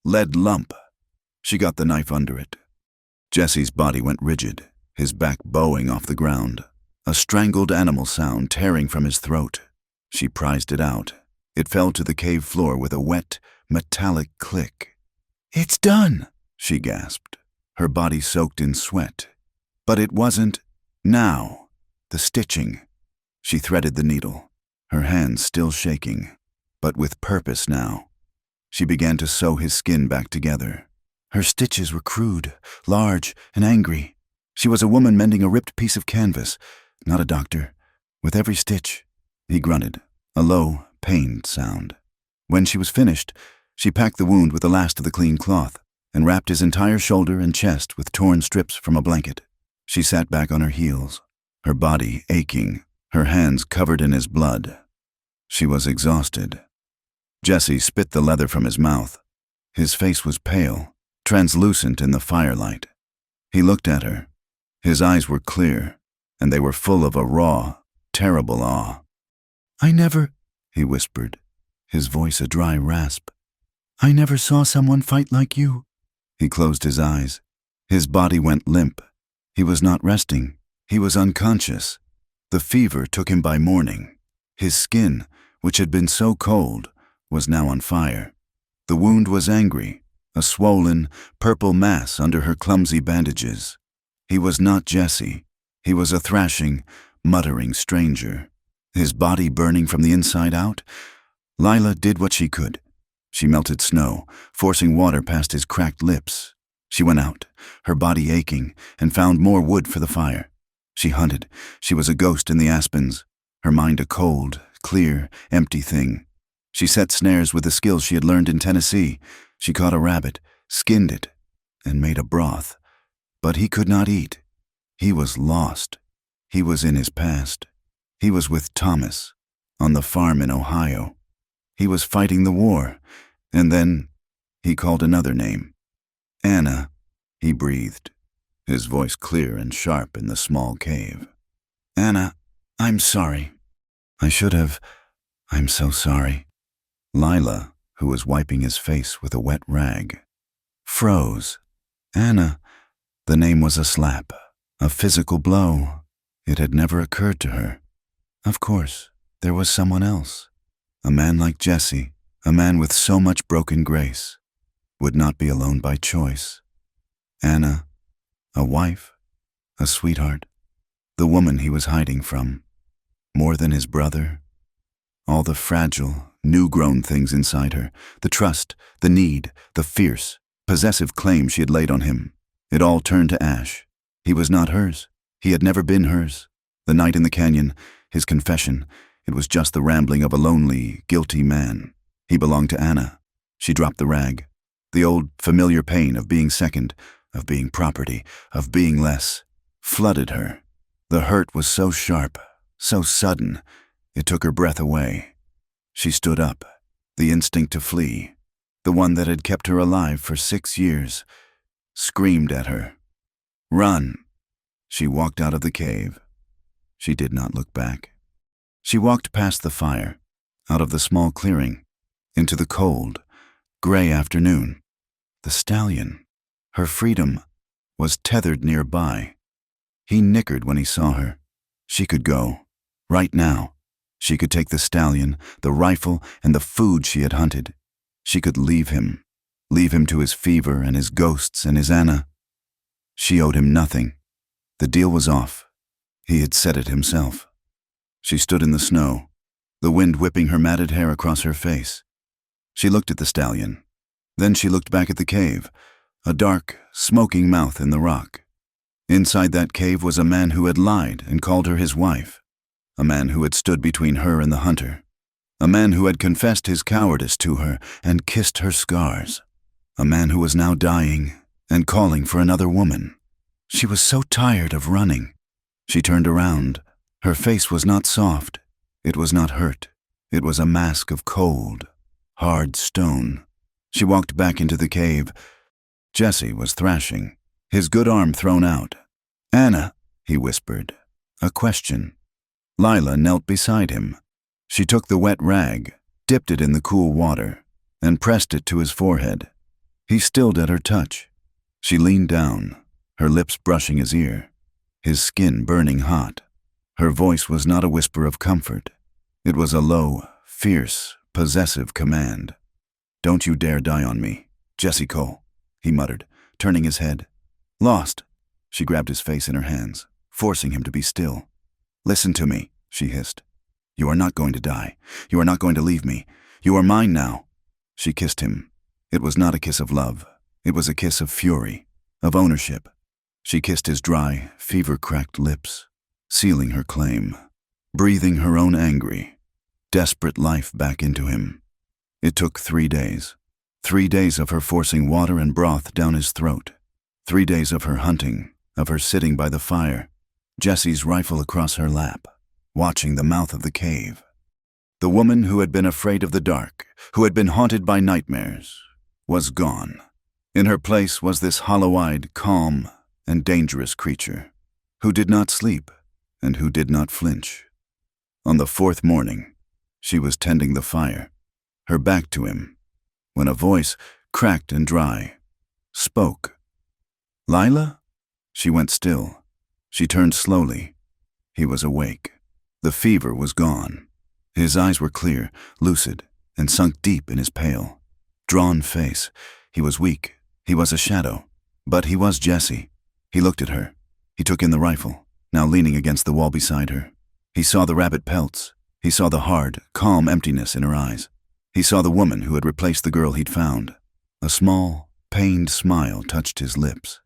lead lump. She got the knife under it. Jesse's body went rigid, his back bowing off the ground, a strangled animal sound tearing from his throat. She prized it out. It fell to the cave floor with a wet, metallic click. "It's done," she gasped, her body soaked in sweat. But it wasn't now. The stitching. She threaded the needle, her hands still shaking, but with purpose now. She began to sew his skin back together. Her stitches were crude, large, and angry. She was a woman mending a ripped piece of canvas, not a doctor. With every stitch, he grunted, a low, pained sound. When she was finished, she packed the wound with the last of the clean cloth and wrapped his entire shoulder and chest with torn strips from a blanket. She sat back on her heels, her body aching, her hands covered in his blood. She was exhausted. Jesse spit the leather from his mouth. His face was pale, translucent in the firelight. He looked at her. His eyes were clear, and they were full of a raw, terrible awe. "I never," he whispered, his voice a dry rasp. "I never saw someone fight like you." He closed his eyes. His body went limp. He was not resting. He was unconscious. The fever took him by morning. His skin, which had been so cold, was now on fire. The wound was angry, a swollen, purple mass under her clumsy bandages. He was not Jesse. He was a thrashing, muttering stranger. His body burning from the inside out. Lila did what she could. She melted snow, forcing water past his cracked lips. She went out, her body aching, and found more wood for the fire. She hunted. She was a ghost in the aspens, her mind a cold, clear, empty thing. She set snares with the skills she had learned in Tennessee. She caught a rabbit, skinned it, and made a broth. But he could not eat. He was lost. He was in his past. He was with Thomas, on the farm in Ohio. He was fighting the war, and then he called another name. "Anna," he breathed, his voice clear and sharp in the small cave. "Anna, I'm sorry. I should have. I'm so sorry." Lila, who was wiping his face with a wet rag, froze. Anna. The name was a slap, a physical blow. It had never occurred to her. Of course, there was someone else. A man like Jesse, a man with so much broken grace, would not be alone by choice. Anna, a wife, a sweetheart, the woman he was hiding from, more than his brother. All the fragile, new-grown things inside her, the trust, the need, the fierce, possessive claim she had laid on him, it all turned to ash. He was not hers. He had never been hers. The night in the canyon, his confession, it was just the rambling of a lonely, guilty man. He belonged to Anna. She dropped the rag. The old, familiar pain of being second, of being property, of being less, flooded her. The hurt was so sharp, so sudden, it took her breath away. She stood up, the instinct to flee, the one that had kept her alive for 6 years, screamed at her. "Run!" She walked out of the cave. She did not look back. She walked past the fire, out of the small clearing, into the cold, gray afternoon. The stallion, her freedom, was tethered nearby. He nickered when he saw her. She could go, right now. She could take the stallion, the rifle, and the food she had hunted. She could leave him to his fever and his ghosts and his Anna. She owed him nothing. The deal was off. He had said it himself. She stood in the snow, the wind whipping her matted hair across her face. She looked at the stallion. Then she looked back at the cave, a dark, smoking mouth in the rock. Inside that cave was a man who had lied and called her his wife, a man who had stood between her and the hunter. A man who had confessed his cowardice to her and kissed her scars. A man who was now dying and calling for another woman. She was so tired of running. She turned around. Her face was not soft. It was not hurt. It was a mask of cold, hard stone. She walked back into the cave. Jesse was thrashing, his good arm thrown out. "Anna," he whispered. A question. Lila knelt beside him. She took the wet rag, dipped it in the cool water, and pressed it to his forehead. He stilled at her touch. She leaned down, her lips brushing his ear, his skin burning hot. Her voice was not a whisper of comfort. It was a low, fierce, possessive command. "Don't you dare die on me, Jesse Cole," he muttered, turning his head. "Lost." She grabbed his face in her hands, forcing him to be still. "Listen to me," she hissed. "You are not going to die. You are not going to leave me. You are mine now." She kissed him. It was not a kiss of love. It was a kiss of fury, of ownership. She kissed his dry, fever-cracked lips, sealing her claim, breathing her own angry, desperate life back into him. It took 3 days. 3 days of her forcing water and broth down his throat. 3 days of her hunting, of her sitting by the fire, Jesse's rifle across her lap, watching the mouth of the cave. The woman who had been afraid of the dark, who had been haunted by nightmares, was gone. In her place was this hollow-eyed, calm, and dangerous creature, who did not sleep and who did not flinch. On the 4th morning, she was tending the fire, her back to him, when a voice, cracked and dry, spoke. "Lila?" She went still. She turned slowly. He was awake. The fever was gone. His eyes were clear, lucid, and sunk deep in his pale, drawn face. He was weak. He was a shadow. But he was Jesse. He looked at her. He took in the rifle, now leaning against the wall beside her. He saw the rabbit pelts. He saw the hard, calm emptiness in her eyes. He saw the woman who had replaced the girl he'd found. A small, pained smile touched his lips.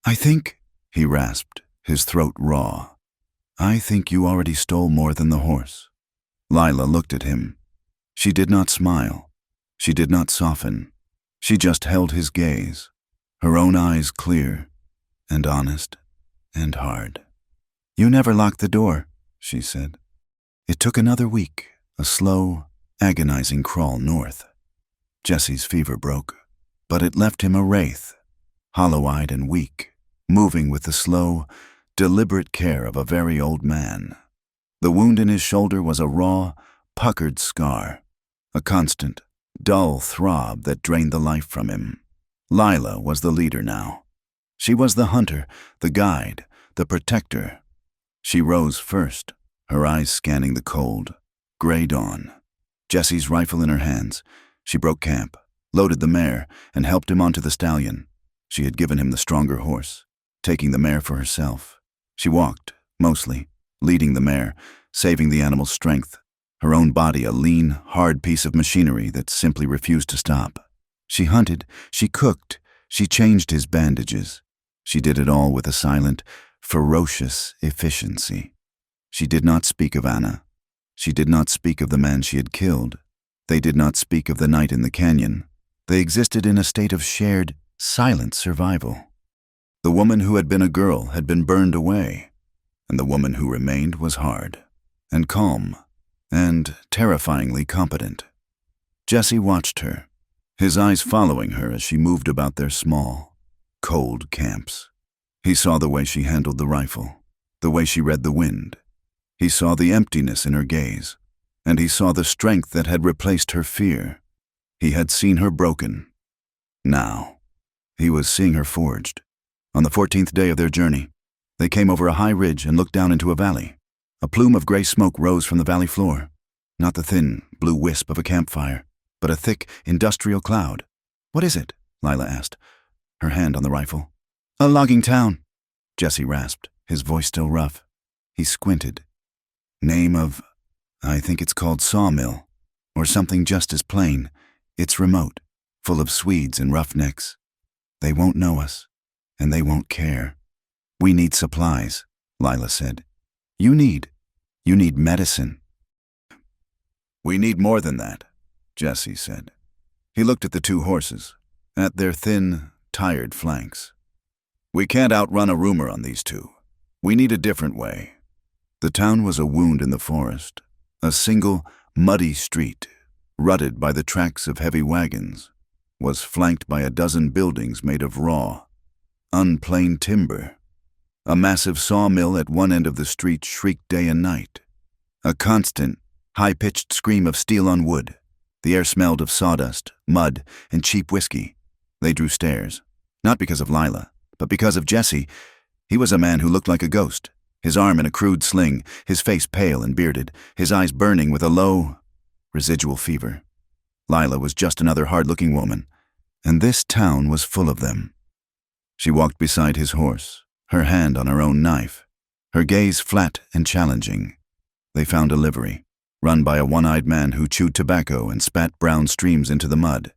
"I think," he rasped, his throat raw, "I think you already stole more than the horse." Lila looked at him. She did not smile. She did not soften. She just held his gaze, her own eyes clear and honest and hard. "You never locked the door," she said. It took another week, a slow, agonizing crawl north. Jesse's fever broke, but it left him a wraith, hollow-eyed and weak, moving with the slow, deliberate care of a very old man. The wound in his shoulder was a raw, puckered scar, a constant, dull throb that drained the life from him. Lila was the leader now. She was the hunter, the guide, the protector. She rose first, her eyes scanning the cold, gray dawn. Jesse's rifle in her hands, she broke camp, loaded the mare, and helped him onto the stallion. She had given him the stronger horse, taking the mare for herself. She walked, mostly, leading the mare, saving the animal's strength, her own body a lean, hard piece of machinery that simply refused to stop. She hunted, she cooked, she changed his bandages. She did it all with a silent, ferocious efficiency. She did not speak of Anna. She did not speak of the man she had killed. They did not speak of the night in the canyon. They existed in a state of shared, silent survival. The woman who had been a girl had been burned away, and the woman who remained was hard, and calm, and terrifyingly competent. Jesse watched her, his eyes following her as she moved about their small, cold camps. He saw the way she handled the rifle, the way she read the wind. He saw the emptiness in her gaze, and he saw the strength that had replaced her fear. He had seen her broken. Now, he was seeing her forged. On the 14th day of their journey, they came over a high ridge and looked down into a valley. A plume of gray smoke rose from the valley floor, not the thin, blue wisp of a campfire, but a thick, industrial cloud. "What is it?" Lila asked, her hand on the rifle. "A logging town," Jesse rasped, his voice still rough. He squinted. "Name of, I think it's called Sawmill, or something just as plain. It's remote, full of Swedes and roughnecks. They won't know us, and they won't care. We need supplies," Lila said. You need medicine." "We need more than that," Jesse said. He looked at the two horses, at their thin, tired flanks. "We can't outrun a rumor on these two. We need a different way." The town was a wound in the forest, a single, muddy street, rutted by the tracks of heavy wagons, was flanked by a dozen buildings made of raw, unplaned timber. A massive sawmill at one end of the street shrieked day and night. A constant, high-pitched scream of steel on wood. The air smelled of sawdust, mud, and cheap whiskey. They drew stares, not because of Lila, but because of Jesse. He was a man who looked like a ghost, his arm in a crude sling, his face pale and bearded, his eyes burning with a low, residual fever. Lila was just another hard-looking woman, and this town was full of them. She walked beside his horse, her hand on her own knife, her gaze flat and challenging. They found a livery, run by a one-eyed man who chewed tobacco and spat brown streams into the mud.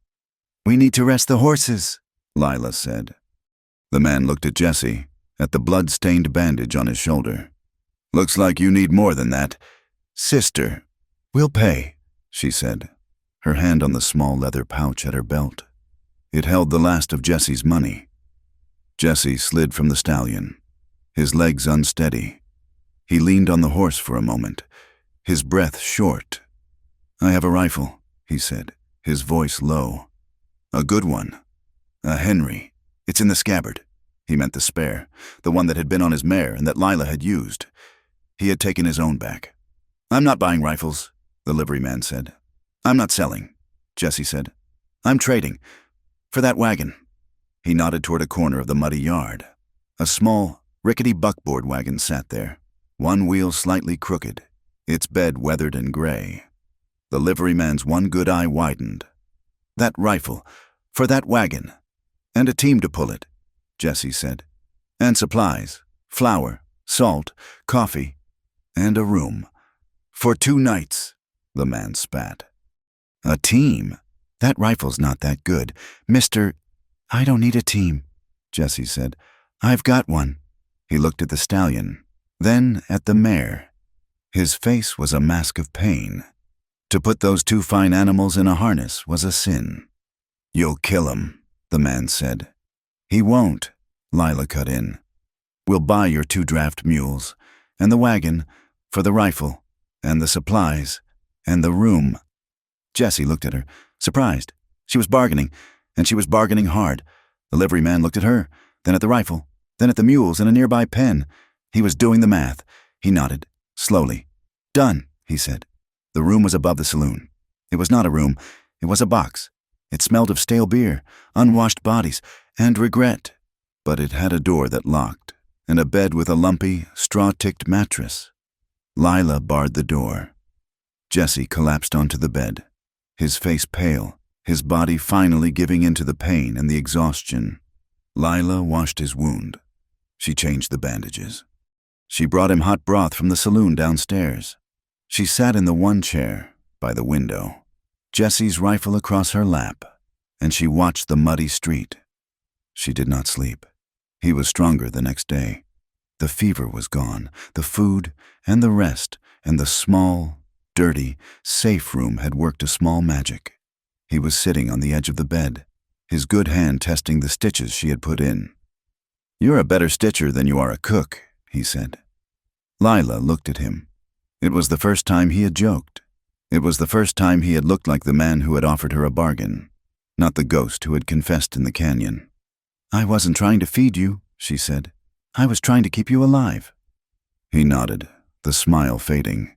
"We need to rest the horses," Lila said. The man looked at Jesse, at the blood-stained bandage on his shoulder. "Looks like you need more than that. Sister." "We'll pay," she said, her hand on the small leather pouch at her belt. It held the last of Jesse's money. Jesse slid from the stallion, his legs unsteady. He leaned on the horse for a moment, his breath short. "I have a rifle," he said, his voice low. "A good one. A Henry. It's in the scabbard." He meant the spare, the one that had been on his mare and that Lila had used. He had taken his own back. "I'm not buying rifles," the liveryman said. "I'm not selling," Jesse said. "I'm trading. For that wagon." He nodded toward a corner of the muddy yard. A small, rickety buckboard wagon sat there, one wheel slightly crooked, its bed weathered and gray. The liveryman's one good eye widened. "That rifle, for that wagon. And a team to pull it," Jesse said. "And supplies, flour, salt, coffee, and a room. For 2 nights," the man spat. "A team? That rifle's not that good. Mr. "I don't need a team," Jesse said. "I've got one." He looked at the stallion, then at the mare. His face was a mask of pain. To put those two fine animals in a harness was a sin. "You'll kill 'em," the man said. "He won't," Lila cut in. "We'll buy your 2 draft mules, and the wagon, for the rifle, and the supplies, and the room." Jesse looked at her, surprised. She was bargaining, and she was bargaining hard. The liveryman looked at her, then at the rifle, then at the mules in a nearby pen. He was doing the math. He nodded, slowly. "Done," he said. The room was above the saloon. It was not a room, it was a box. It smelled of stale beer, unwashed bodies, and regret. But it had a door that locked, and a bed with a lumpy, straw-ticked mattress. Lila barred the door. Jesse collapsed onto the bed, his face pale, his body finally giving in to the pain and the exhaustion. Lila washed his wound. She changed the bandages. She brought him hot broth from the saloon downstairs. She sat in the one chair, by the window, Jesse's rifle across her lap, and she watched the muddy street. She did not sleep. He was stronger the next day. The fever was gone, the food and the rest, and the small, dirty, safe room had worked a small magic. He was sitting on the edge of the bed, his good hand testing the stitches she had put in. "You're a better stitcher than you are a cook," he said. Lila looked at him. It was the first time he had joked. It was the first time he had looked like the man who had offered her a bargain, not the ghost who had confessed in the canyon. "I wasn't trying to feed you," she said. "I was trying to keep you alive." He nodded, the smile fading.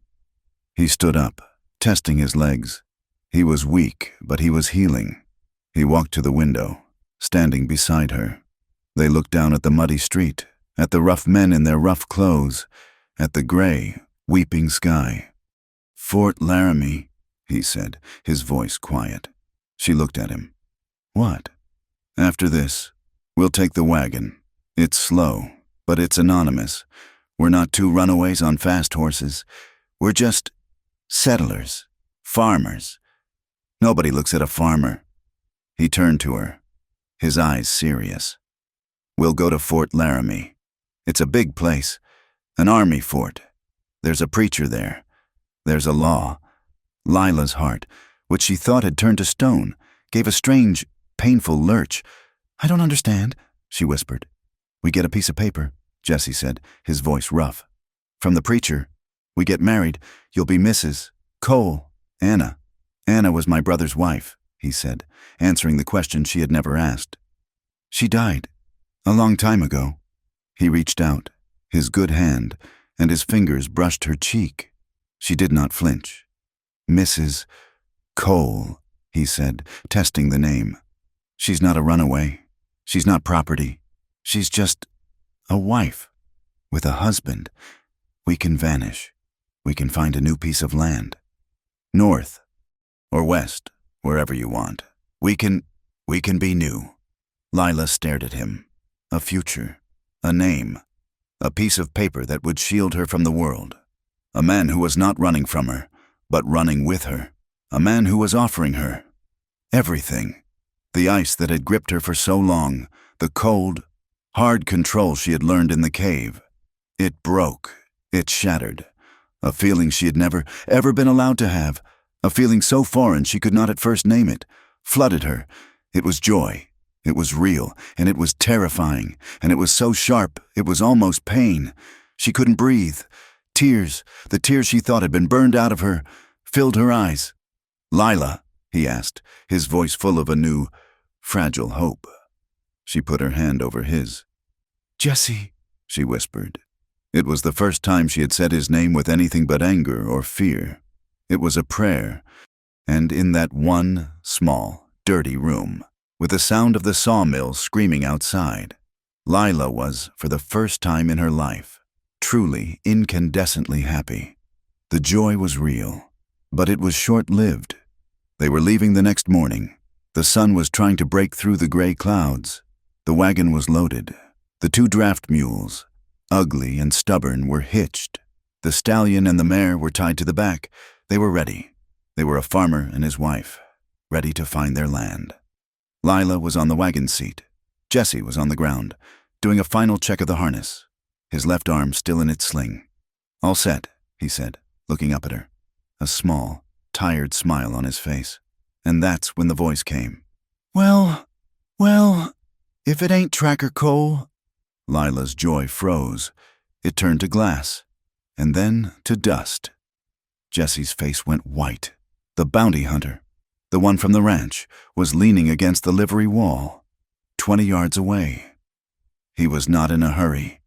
He stood up, testing his legs. He was weak, but he was healing. He walked to the window, standing beside her. They looked down at the muddy street, at the rough men in their rough clothes, at the gray, weeping sky. "Fort Laramie," he said, his voice quiet. She looked at him. "What?" "After this, we'll take the wagon. It's slow, but it's anonymous. We're not 2 runaways on fast horses. We're just settlers, farmers. Nobody looks at a farmer." He turned to her, his eyes serious. "We'll go to Fort Laramie. It's a big place, an army fort. There's a preacher there. There's a law. Lila's heart, which she thought had turned to stone, gave a strange, painful lurch. "I don't understand," she whispered. "We get a piece of paper," Jesse said, his voice rough. "From the preacher. We get married. You'll be Mrs. Cole, Anna." "Anna was my brother's wife," he said, answering the question she had never asked. "She died. A long time ago." He reached out, his good hand, and his fingers brushed her cheek. She did not flinch. "Mrs. Cole," he said, testing the name. "She's not a runaway. She's not property. She's just a wife. With a husband. We can vanish. We can find a new piece of land. North or west, wherever you want. We can be new." Lila stared at him. A future. A name. A piece of paper that would shield her from the world. A man who was not running from her, but running with her. A man who was offering her everything. The ice that had gripped her for so long, the cold, hard control she had learned in the cave. It broke. It shattered. A feeling she had never, ever been allowed to have. A feeling so foreign she could not at first name it. Flooded her. It was joy. It was real, and it was terrifying, and it was so sharp, it was almost pain. She couldn't breathe. Tears, the tears she thought had been burned out of her, filled her eyes. "Lila," he asked, his voice full of a new, fragile hope. She put her hand over his. "Jesse," she whispered. It was the first time she had said his name with anything but anger or fear. It was a prayer, and in that one small, dirty room, with the sound of the sawmill screaming outside, Lila was, for the first time in her life, truly incandescently happy. The joy was real, but it was short-lived. They were leaving the next morning. The sun was trying to break through the gray clouds. The wagon was loaded. The 2 draft mules, ugly and stubborn, were hitched. The stallion and the mare were tied to the back. They were ready. They were a farmer and his wife, ready to find their land. Lila was on the wagon seat. Jesse was on the ground, doing a final check of the harness, his left arm still in its sling. "All set," he said, looking up at her, a small, tired smile on his face. And that's when the voice came. Well, if it ain't Tracker Cole." Lila's joy froze. It turned to glass, and then to dust. Jesse's face went white. The bounty hunter, the one from the ranch, was leaning against the livery wall, 20 yards away. He was not in a hurry.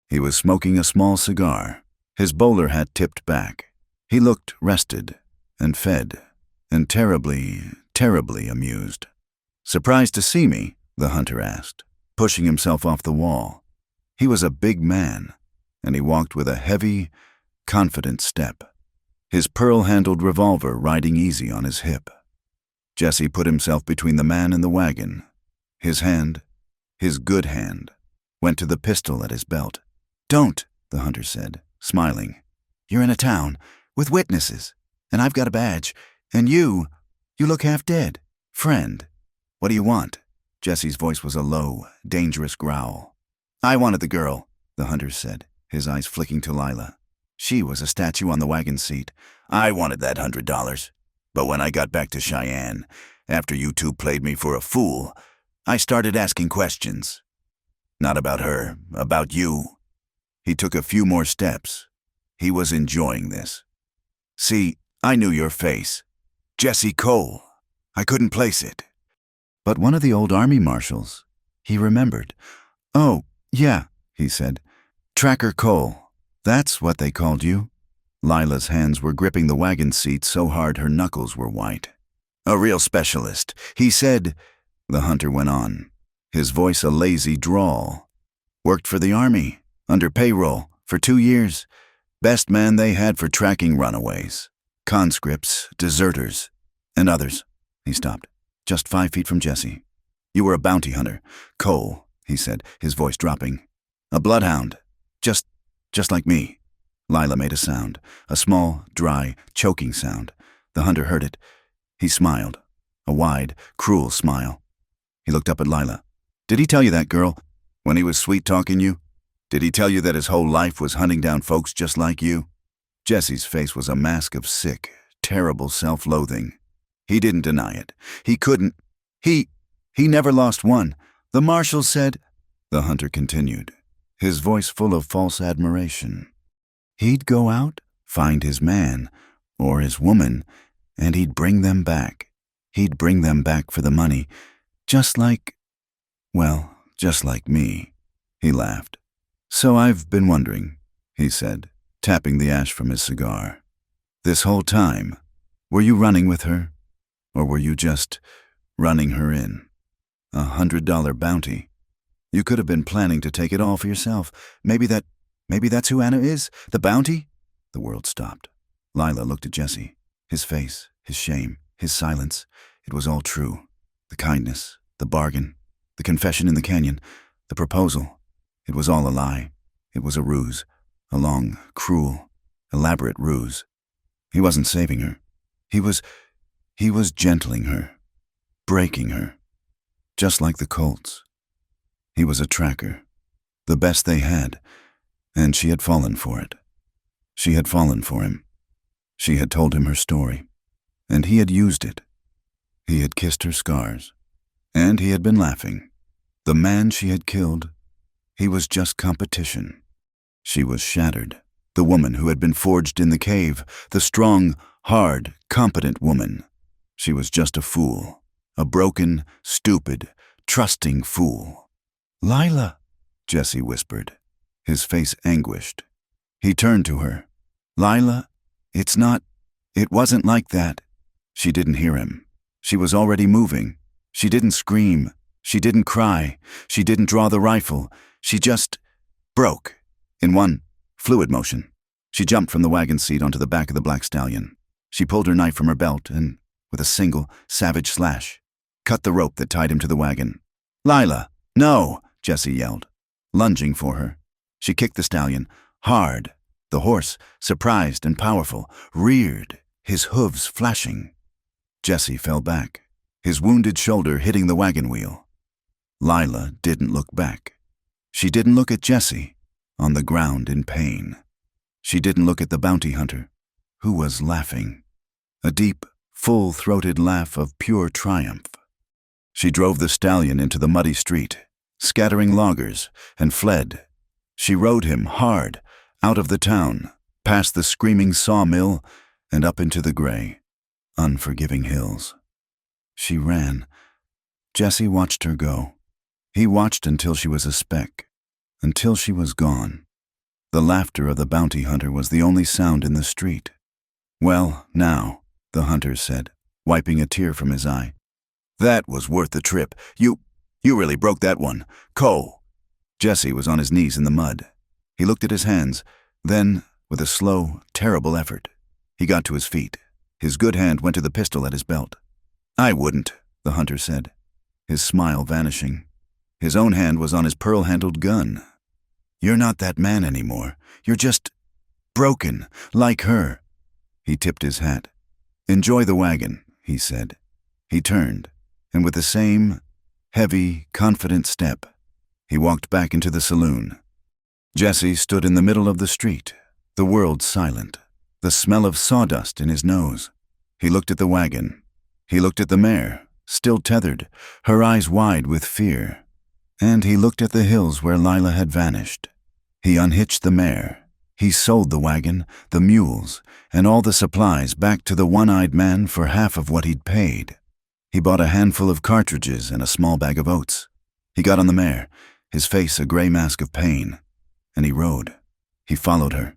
He was smoking a small cigar, his bowler hat tipped back. He looked rested and fed and terribly, terribly amused. "Surprised to see me?" the hunter asked, pushing himself off the wall. He was a big man, and he walked with a heavy, confident step, his pearl-handled revolver riding easy on his hip. Jesse put himself between the man and the wagon. His hand, his good hand, went to the pistol at his belt. "Don't," the hunter said, smiling. "You're in a town, with witnesses, and I've got a badge, and you look half dead. Friend, what do you want?" Jesse's voice was a low, dangerous growl. "I wanted the girl," the hunter said, his eyes flicking to Lila. She was a statue on the wagon seat. "I wanted that $100. But when I got back to Cheyenne, after you 2 played me for a fool, I started asking questions. Not about her, about you." He took a few more steps. He was enjoying this. "See, I knew your face. Jesse Cole. I couldn't place it." But one of the old army marshals, he remembered. "Oh, yeah," he said. "Tracker Cole. That's what they called you." Lila's hands were gripping the wagon seat so hard her knuckles were white. "A real specialist. He said," the hunter went on, his voice a lazy drawl. "Worked for the army, under payroll, for 2 years. Best man they had for tracking runaways, conscripts, deserters, and others." He stopped, just 5 feet from Jesse. "You were a bounty hunter, Cole," he said, his voice dropping. "A bloodhound, just like me." Lila made a sound, a small, dry, choking sound. The hunter heard it. He smiled, a wide, cruel smile. He looked up at Lila. "Did he tell you that, girl, when he was sweet-talking you? Did he tell you that his whole life was hunting down folks just like you?" Jesse's face was a mask of sick, terrible self-loathing. He didn't deny it. He couldn't. He never lost one. The marshal said, the hunter continued, his voice full of false admiration. He'd go out, find his man, or his woman, and he'd bring them back. He'd bring them back for the money, just like me. He laughed. So I've been wondering, he said, tapping the ash from his cigar. This whole time, were you running with her? Or were you just running her in? $100 bounty. You could have been planning to take it all for yourself. Maybe that's who Anna is? The bounty? The world stopped. Lila looked at Jesse. His face, his shame, his silence. It was all true. The kindness, the bargain, the confession in the canyon, the proposal. It was all a lie. It was a ruse. A long, cruel, elaborate ruse. He wasn't saving her. He was gentling her, breaking her, just like the Colts. He was a tracker, the best they had, and she had fallen for it. She had fallen for him. She had told him her story, and he had used it. He had kissed her scars, and he had been laughing. The man she had killed, he was just competition. She was shattered, the woman who had been forged in the cave, the strong, hard, competent woman. She was just a fool, a broken, stupid, trusting fool. Lila, Jesse whispered, his face anguished. He turned to her. Lila, it wasn't like that. She didn't hear him. She was already moving. She didn't scream. She didn't cry. She didn't draw the rifle. She just broke in one fluid motion. She jumped from the wagon seat onto the back of the black stallion. She pulled her knife from her belt and, with a single, savage slash, cut the rope that tied him to the wagon. Lila, no, Jesse yelled, lunging for her. She kicked the stallion, hard. The horse, surprised and powerful, reared, his hooves flashing. Jesse fell back, his wounded shoulder hitting the wagon wheel. Lila didn't look back. She didn't look at Jesse, on the ground in pain. She didn't look at the bounty hunter, who was laughing, a deep, full-throated laugh of pure triumph. She drove the stallion into the muddy street, scattering loggers, and fled. She rode him hard, out of the town, past the screaming sawmill, and up into the gray, unforgiving hills. She ran. Jesse watched her go. He watched until she was a speck, until she was gone. The laughter of the bounty hunter was the only sound in the street. Well, now, the hunter said, wiping a tear from his eye. That was worth the trip. You really broke that one. Cole. Jesse was on his knees in the mud. He looked at his hands. Then, with a slow, terrible effort, he got to his feet. His good hand went to the pistol at his belt. I wouldn't, the hunter said, his smile vanishing. His own hand was on his pearl-handled gun. You're not that man anymore. You're just broken, like her. He tipped his hat. Enjoy the wagon, he said. He turned, and with the same heavy, confident step, he walked back into the saloon. Jesse stood in the middle of the street, the world silent, the smell of sawdust in his nose. He looked at the wagon. He looked at the mare, still tethered, her eyes wide with fear. And he looked at the hills where Lila had vanished. He unhitched the mare. He sold the wagon, the mules, and all the supplies back to the one-eyed man for half of what he'd paid. He bought a handful of cartridges and a small bag of oats. He got on the mare, his face a gray mask of pain, and he rode. He followed her.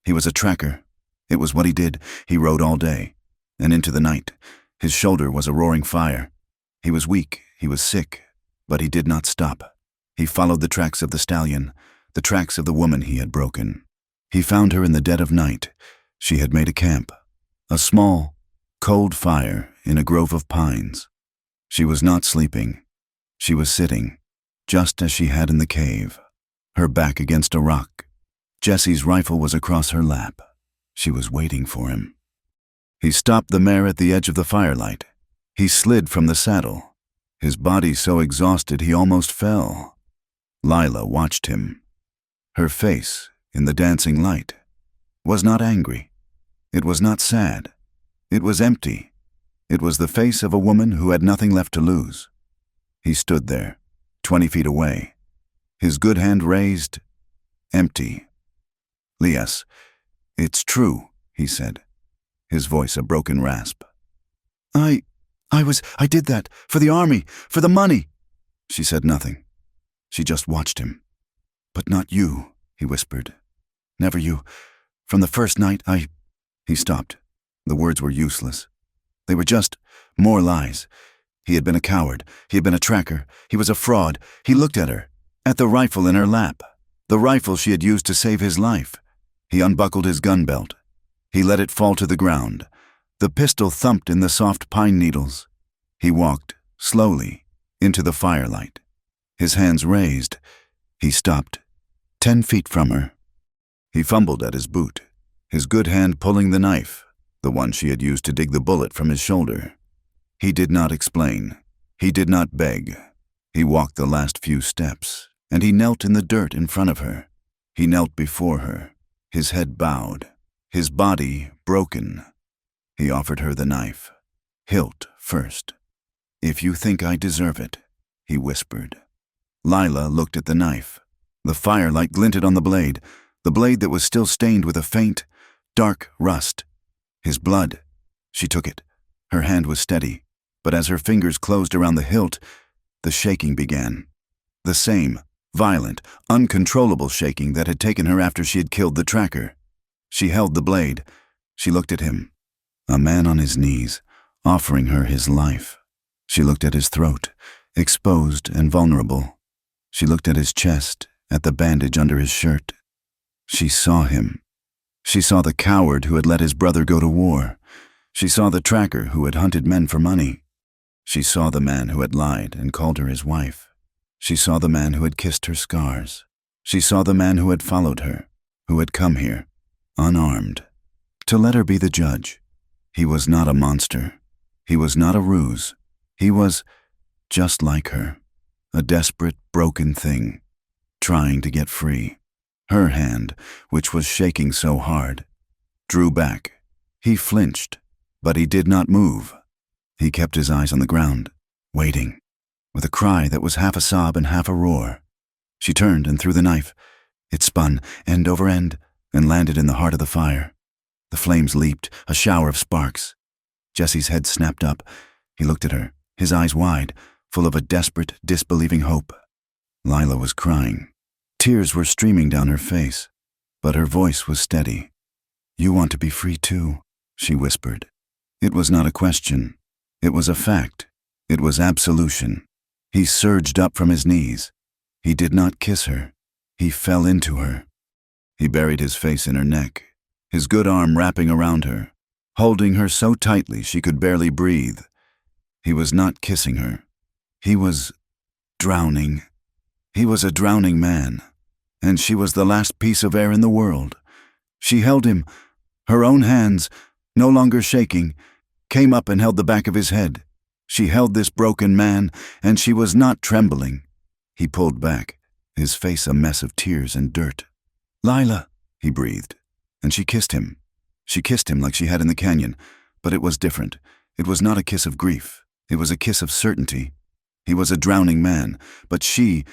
He was a tracker. It was what he did. He rode all day, and into the night. His shoulder was a roaring fire. He was weak, he was sick, but he did not stop. He followed the tracks of the stallion, the tracks of the woman he had broken. He found her in the dead of night. She had made a camp, a small, cold fire in a grove of pines. She was not sleeping. She was sitting, just as she had in the cave, her back against a rock. Jesse's rifle was across her lap. She was waiting for him. He stopped the mare at the edge of the firelight. He slid from the saddle, his body so exhausted he almost fell. Lila watched him. Her face, in the dancing light, was not angry. It was not sad. It was empty. It was the face of a woman who had nothing left to lose. He stood there, 20 feet away, his good hand raised, empty. "Lias, it's true," he said, his voice a broken rasp. I did that, for the army, for the money." She said nothing. She just watched him. "But not you," he whispered. "Never you. From the first night, He stopped. The words were useless. They were just more lies. He had been a coward. He had been a tracker. He was a fraud. He looked at her, at the rifle in her lap, the rifle she had used to save his life. He unbuckled his gun belt. He let it fall to the ground. The pistol thumped in the soft pine needles. He walked, slowly, into the firelight. His hands raised. He stopped, 10 feet from her. He fumbled at his boot, his good hand pulling the knife, the one she had used to dig the bullet from his shoulder. He did not explain. He did not beg. He walked the last few steps, and he knelt in the dirt in front of her. He knelt before her, his head bowed, his body broken. He offered her the knife, hilt first. "If you think I deserve it," he whispered. Lila looked at the knife. The firelight glinted on the blade that was still stained with a faint, dark rust. His blood. She took it. Her hand was steady, but as her fingers closed around the hilt, the shaking began. The same, violent, uncontrollable shaking that had taken her after she had killed the tracker. She held the blade. She looked at him. A man on his knees, offering her his life. She looked at his throat, exposed and vulnerable. She looked at his chest, at the bandage under his shirt. She saw him. She saw the coward who had let his brother go to war. She saw the tracker who had hunted men for money. She saw the man who had lied and called her his wife. She saw the man who had kissed her scars. She saw the man who had followed her, who had come here, unarmed, to let her be the judge. He was not a monster. He was not a ruse. He was just like her, a desperate, broken thing, trying to get free. Her hand, which was shaking so hard, drew back. He flinched, but he did not move. He kept his eyes on the ground, waiting, with a cry that was half a sob and half a roar. She turned and threw the knife. It spun, end over end, and landed in the heart of the fire. The flames leaped, a shower of sparks. Jesse's head snapped up. He looked at her, his eyes wide, full of a desperate, disbelieving hope. Lila was crying. Tears were streaming down her face, but her voice was steady. "You want to be free too," she whispered. It was not a question. It was a fact. It was absolution. He surged up from his knees. He did not kiss her. He fell into her. He buried his face in her neck, his good arm wrapping around her, holding her so tightly she could barely breathe. He was not kissing her. He was drowning. He was a drowning man, and she was the last piece of air in the world. She held him. Her own hands, no longer shaking, came up and held the back of his head. She held this broken man, and she was not trembling. He pulled back, his face a mess of tears and dirt. "Lila," he breathed, and she kissed him. She kissed him like she had in the canyon, but it was different. It was not a kiss of grief. It was a kiss of certainty. He was a drowning man, but she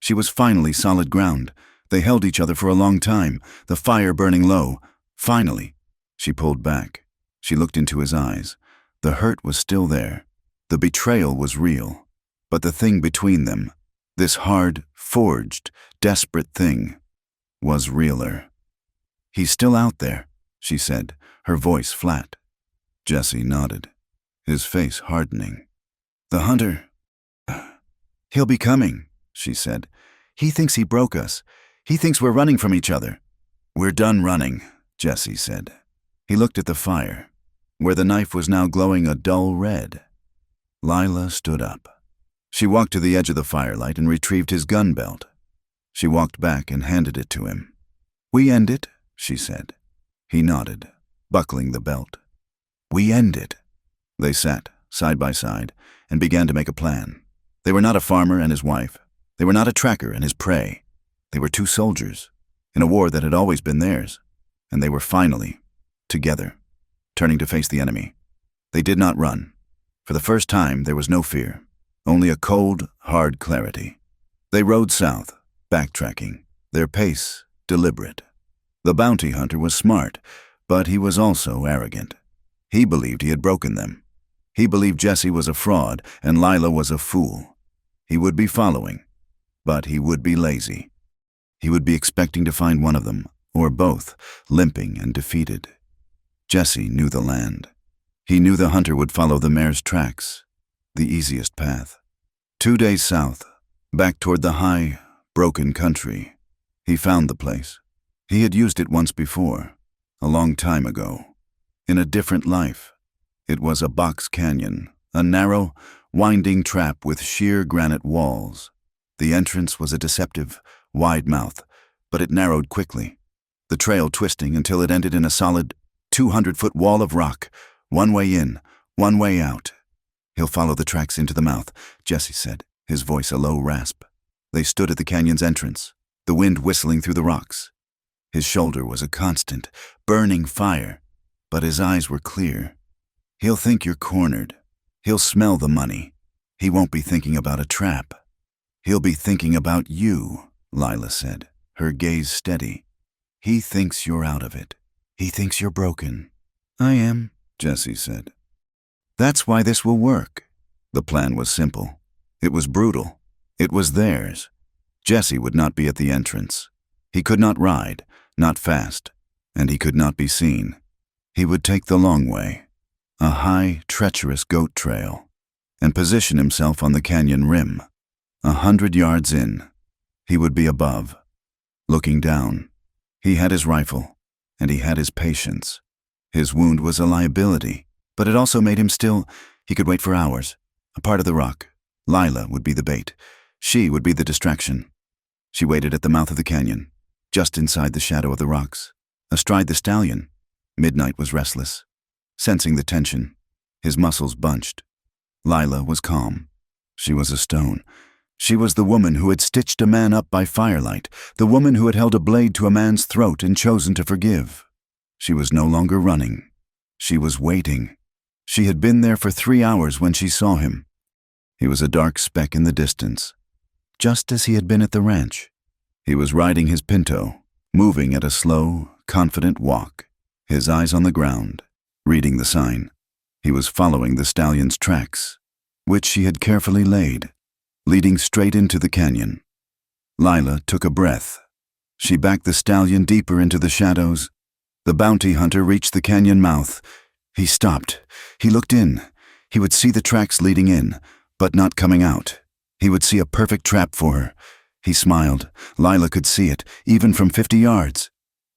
was finally solid ground. They held each other for a long time, the fire burning low. Finally, she pulled back. She looked into his eyes. The hurt was still there. The betrayal was real. But the thing between them, this hard, forged, desperate thing, was realer. "He's still out there," she said, her voice flat. Jesse nodded, his face hardening. "The hunter, he'll be coming," she said. "He thinks he broke us. He thinks we're running from each other." "We're done running," Jesse said. He looked at the fire, where the knife was now glowing a dull red. Lila stood up. She walked to the edge of the firelight and retrieved his gun belt. She walked back and handed it to him. "We end it," she said. He nodded, buckling the belt. "We end it." They sat, side by side, and began to make a plan. They were not a farmer and his wife. They were not a tracker and his prey. They were two soldiers, in a war that had always been theirs, and they were finally together, turning to face the enemy. They did not run. For the first time, there was no fear, only a cold, hard clarity. They rode south, backtracking, their pace deliberate. The bounty hunter was smart, but he was also arrogant. He believed he had broken them. He believed Jesse was a fraud and Lila was a fool. He would be following, but he would be lazy. He would be expecting to find one of them, or both, limping and defeated. Jesse knew the land. He knew the hunter would follow the mare's tracks, the easiest path. 2 days south, back toward the high, broken country, he found the place. He had used it once before, a long time ago, in a different life. It was a box canyon, a narrow, winding trap with sheer granite walls. The entrance was a deceptive, wide mouth, but it narrowed quickly, the trail twisting until it ended in a solid 200-foot wall of rock, one way in, one way out. He'll follow the tracks into the mouth, Jesse said, his voice a low rasp. They stood at the canyon's entrance, the wind whistling through the rocks. His shoulder was a constant, burning fire, but his eyes were clear. He'll think you're cornered. He'll smell the money. He won't be thinking about a trap. He'll be thinking about you, Lila said, her gaze steady. He thinks you're out of it. He thinks you're broken. I am, Jesse said. That's why this will work. The plan was simple. It was brutal. It was theirs. Jesse would not be at the entrance. He could not ride, not fast, and he could not be seen. He would take the long way, a high, treacherous goat trail, and position himself on the canyon rim. 100 yards in, he would be above, looking down. He had his rifle, and he had his patience. His wound was a liability, but it also made him still. He could wait for hours, a part of the rock. Lila would be the bait. She would be the distraction. She waited at the mouth of the canyon, just inside the shadow of the rocks, astride the stallion. Midnight was restless, sensing the tension. His muscles bunched. Lila was calm. She was a stone. She was the woman who had stitched a man up by firelight, the woman who had held a blade to a man's throat and chosen to forgive. She was no longer running. She was waiting. She had been there for 3 hours when she saw him. He was a dark speck in the distance, just as he had been at the ranch. He was riding his pinto, moving at a slow, confident walk, his eyes on the ground, reading the sign. He was following the stallion's tracks, which she had carefully laid, leading straight into the canyon. Lila took a breath. She backed the stallion deeper into the shadows. The bounty hunter reached the canyon mouth. He stopped. He looked in. He would see the tracks leading in, but not coming out. He would see a perfect trap for her. He smiled. Lila could see it, even from 50 yards.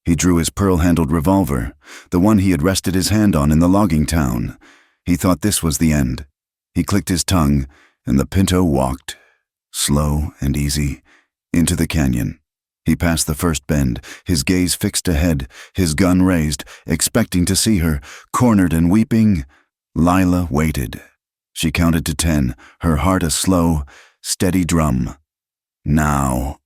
He drew his pearl-handled revolver, the one he had rested his hand on in the logging town. He thought this was the end. He clicked his tongue, and the pinto walked, slow and easy, into the canyon. He passed the first bend, his gaze fixed ahead, his gun raised, expecting to see her, cornered and weeping. Lila waited. She counted to 10, her heart a slow, steady drum. Now.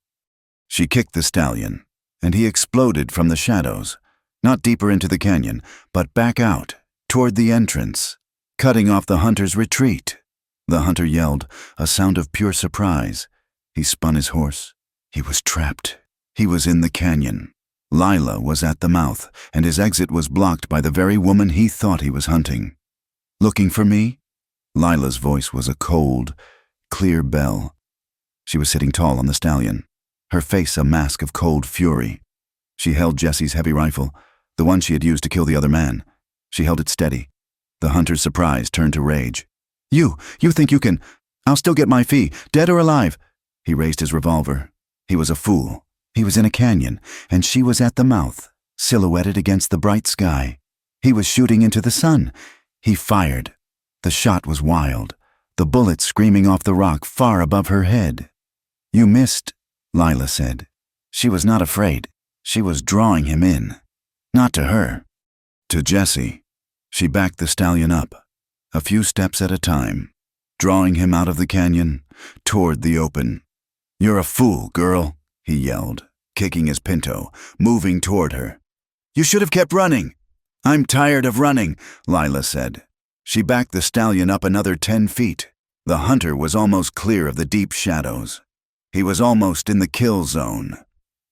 She kicked the stallion, and he exploded from the shadows, not deeper into the canyon, but back out, toward the entrance, cutting off the hunter's retreat. The hunter yelled, a sound of pure surprise. He spun his horse. He was trapped. He was in the canyon. Lila was at the mouth, and his exit was blocked by the very woman he thought he was hunting. Looking for me? Lila's voice was a cold, clear bell. She was sitting tall on the stallion, her face a mask of cold fury. She held Jesse's heavy rifle, the one she had used to kill the other man. She held it steady. The hunter's surprise turned to rage. You think you can? I'll still get my fee, dead or alive. He raised his revolver. He was a fool. He was in a canyon, and she was at the mouth, silhouetted against the bright sky. He was shooting into the sun. He fired. The shot was wild, the bullet screaming off the rock far above her head. You missed, Lila said. She was not afraid. She was drawing him in. Not to her. To Jesse. She backed the stallion up, a few steps at a time, drawing him out of the canyon, toward the open. You're a fool, girl, he yelled, kicking his pinto, moving toward her. You should have kept running. I'm tired of running, Lila said. She backed the stallion up another 10 feet. The hunter was almost clear of the deep shadows. He was almost in the kill zone.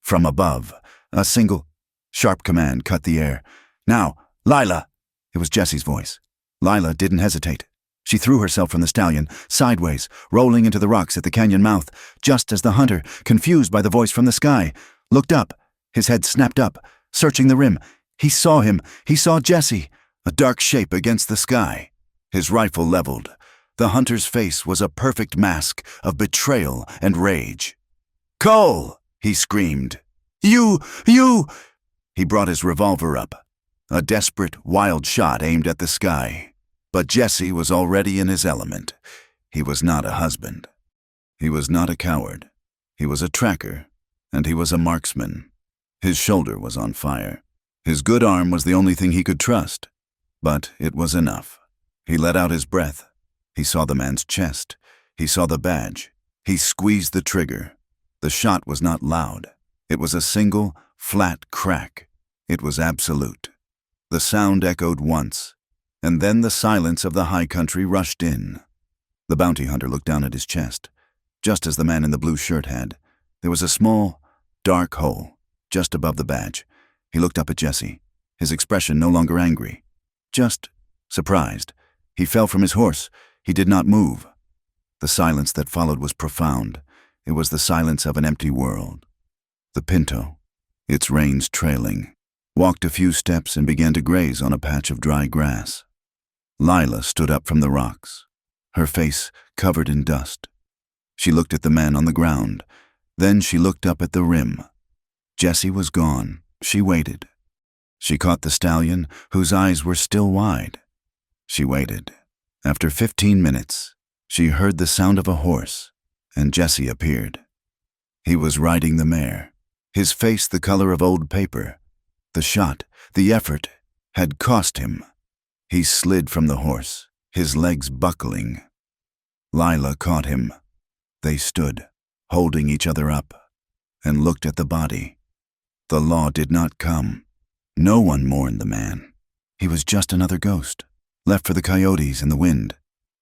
From above, a single, sharp command cut the air. "Now, Lila!" It was Jesse's voice. Lila didn't hesitate. She threw herself from the stallion, sideways, rolling into the rocks at the canyon mouth, just as the hunter, confused by the voice from the sky, looked up. His head snapped up, searching the rim. He saw him. He saw Jesse, a dark shape against the sky. His rifle leveled. The hunter's face was a perfect mask of betrayal and rage. "Cole!" he screamed. You! He brought his revolver up. A desperate, wild shot aimed at the sky. But Jesse was already in his element. He was not a husband. He was not a coward. He was a tracker, and he was a marksman. His shoulder was on fire. His good arm was the only thing he could trust. But it was enough. He let out his breath. He saw the man's chest. He saw the badge. He squeezed the trigger. The shot was not loud. It was a single, flat crack. It was absolute. The sound echoed once, and then the silence of the high country rushed in. The bounty hunter looked down at his chest, just as the man in the blue shirt had. There was a small, dark hole, just above the badge. He looked up at Jesse, his expression no longer angry, just surprised. He fell from his horse. He did not move. The silence that followed was profound. It was the silence of an empty world. The pinto, its reins trailing, walked a few steps and began to graze on a patch of dry grass. Lila stood up from the rocks, her face covered in dust. She looked at the man on the ground. Then she looked up at the rim. Jesse was gone. She waited. She caught the stallion, whose eyes were still wide. She waited. After 15 minutes, she heard the sound of a horse, and Jesse appeared. He was riding the mare, his face the color of old paper. The shot, the effort, had cost him. He slid from the horse, his legs buckling. Lila caught him. They stood, holding each other up, and looked at the body. The law did not come. No one mourned the man. He was just another ghost, left for the coyotes and the wind.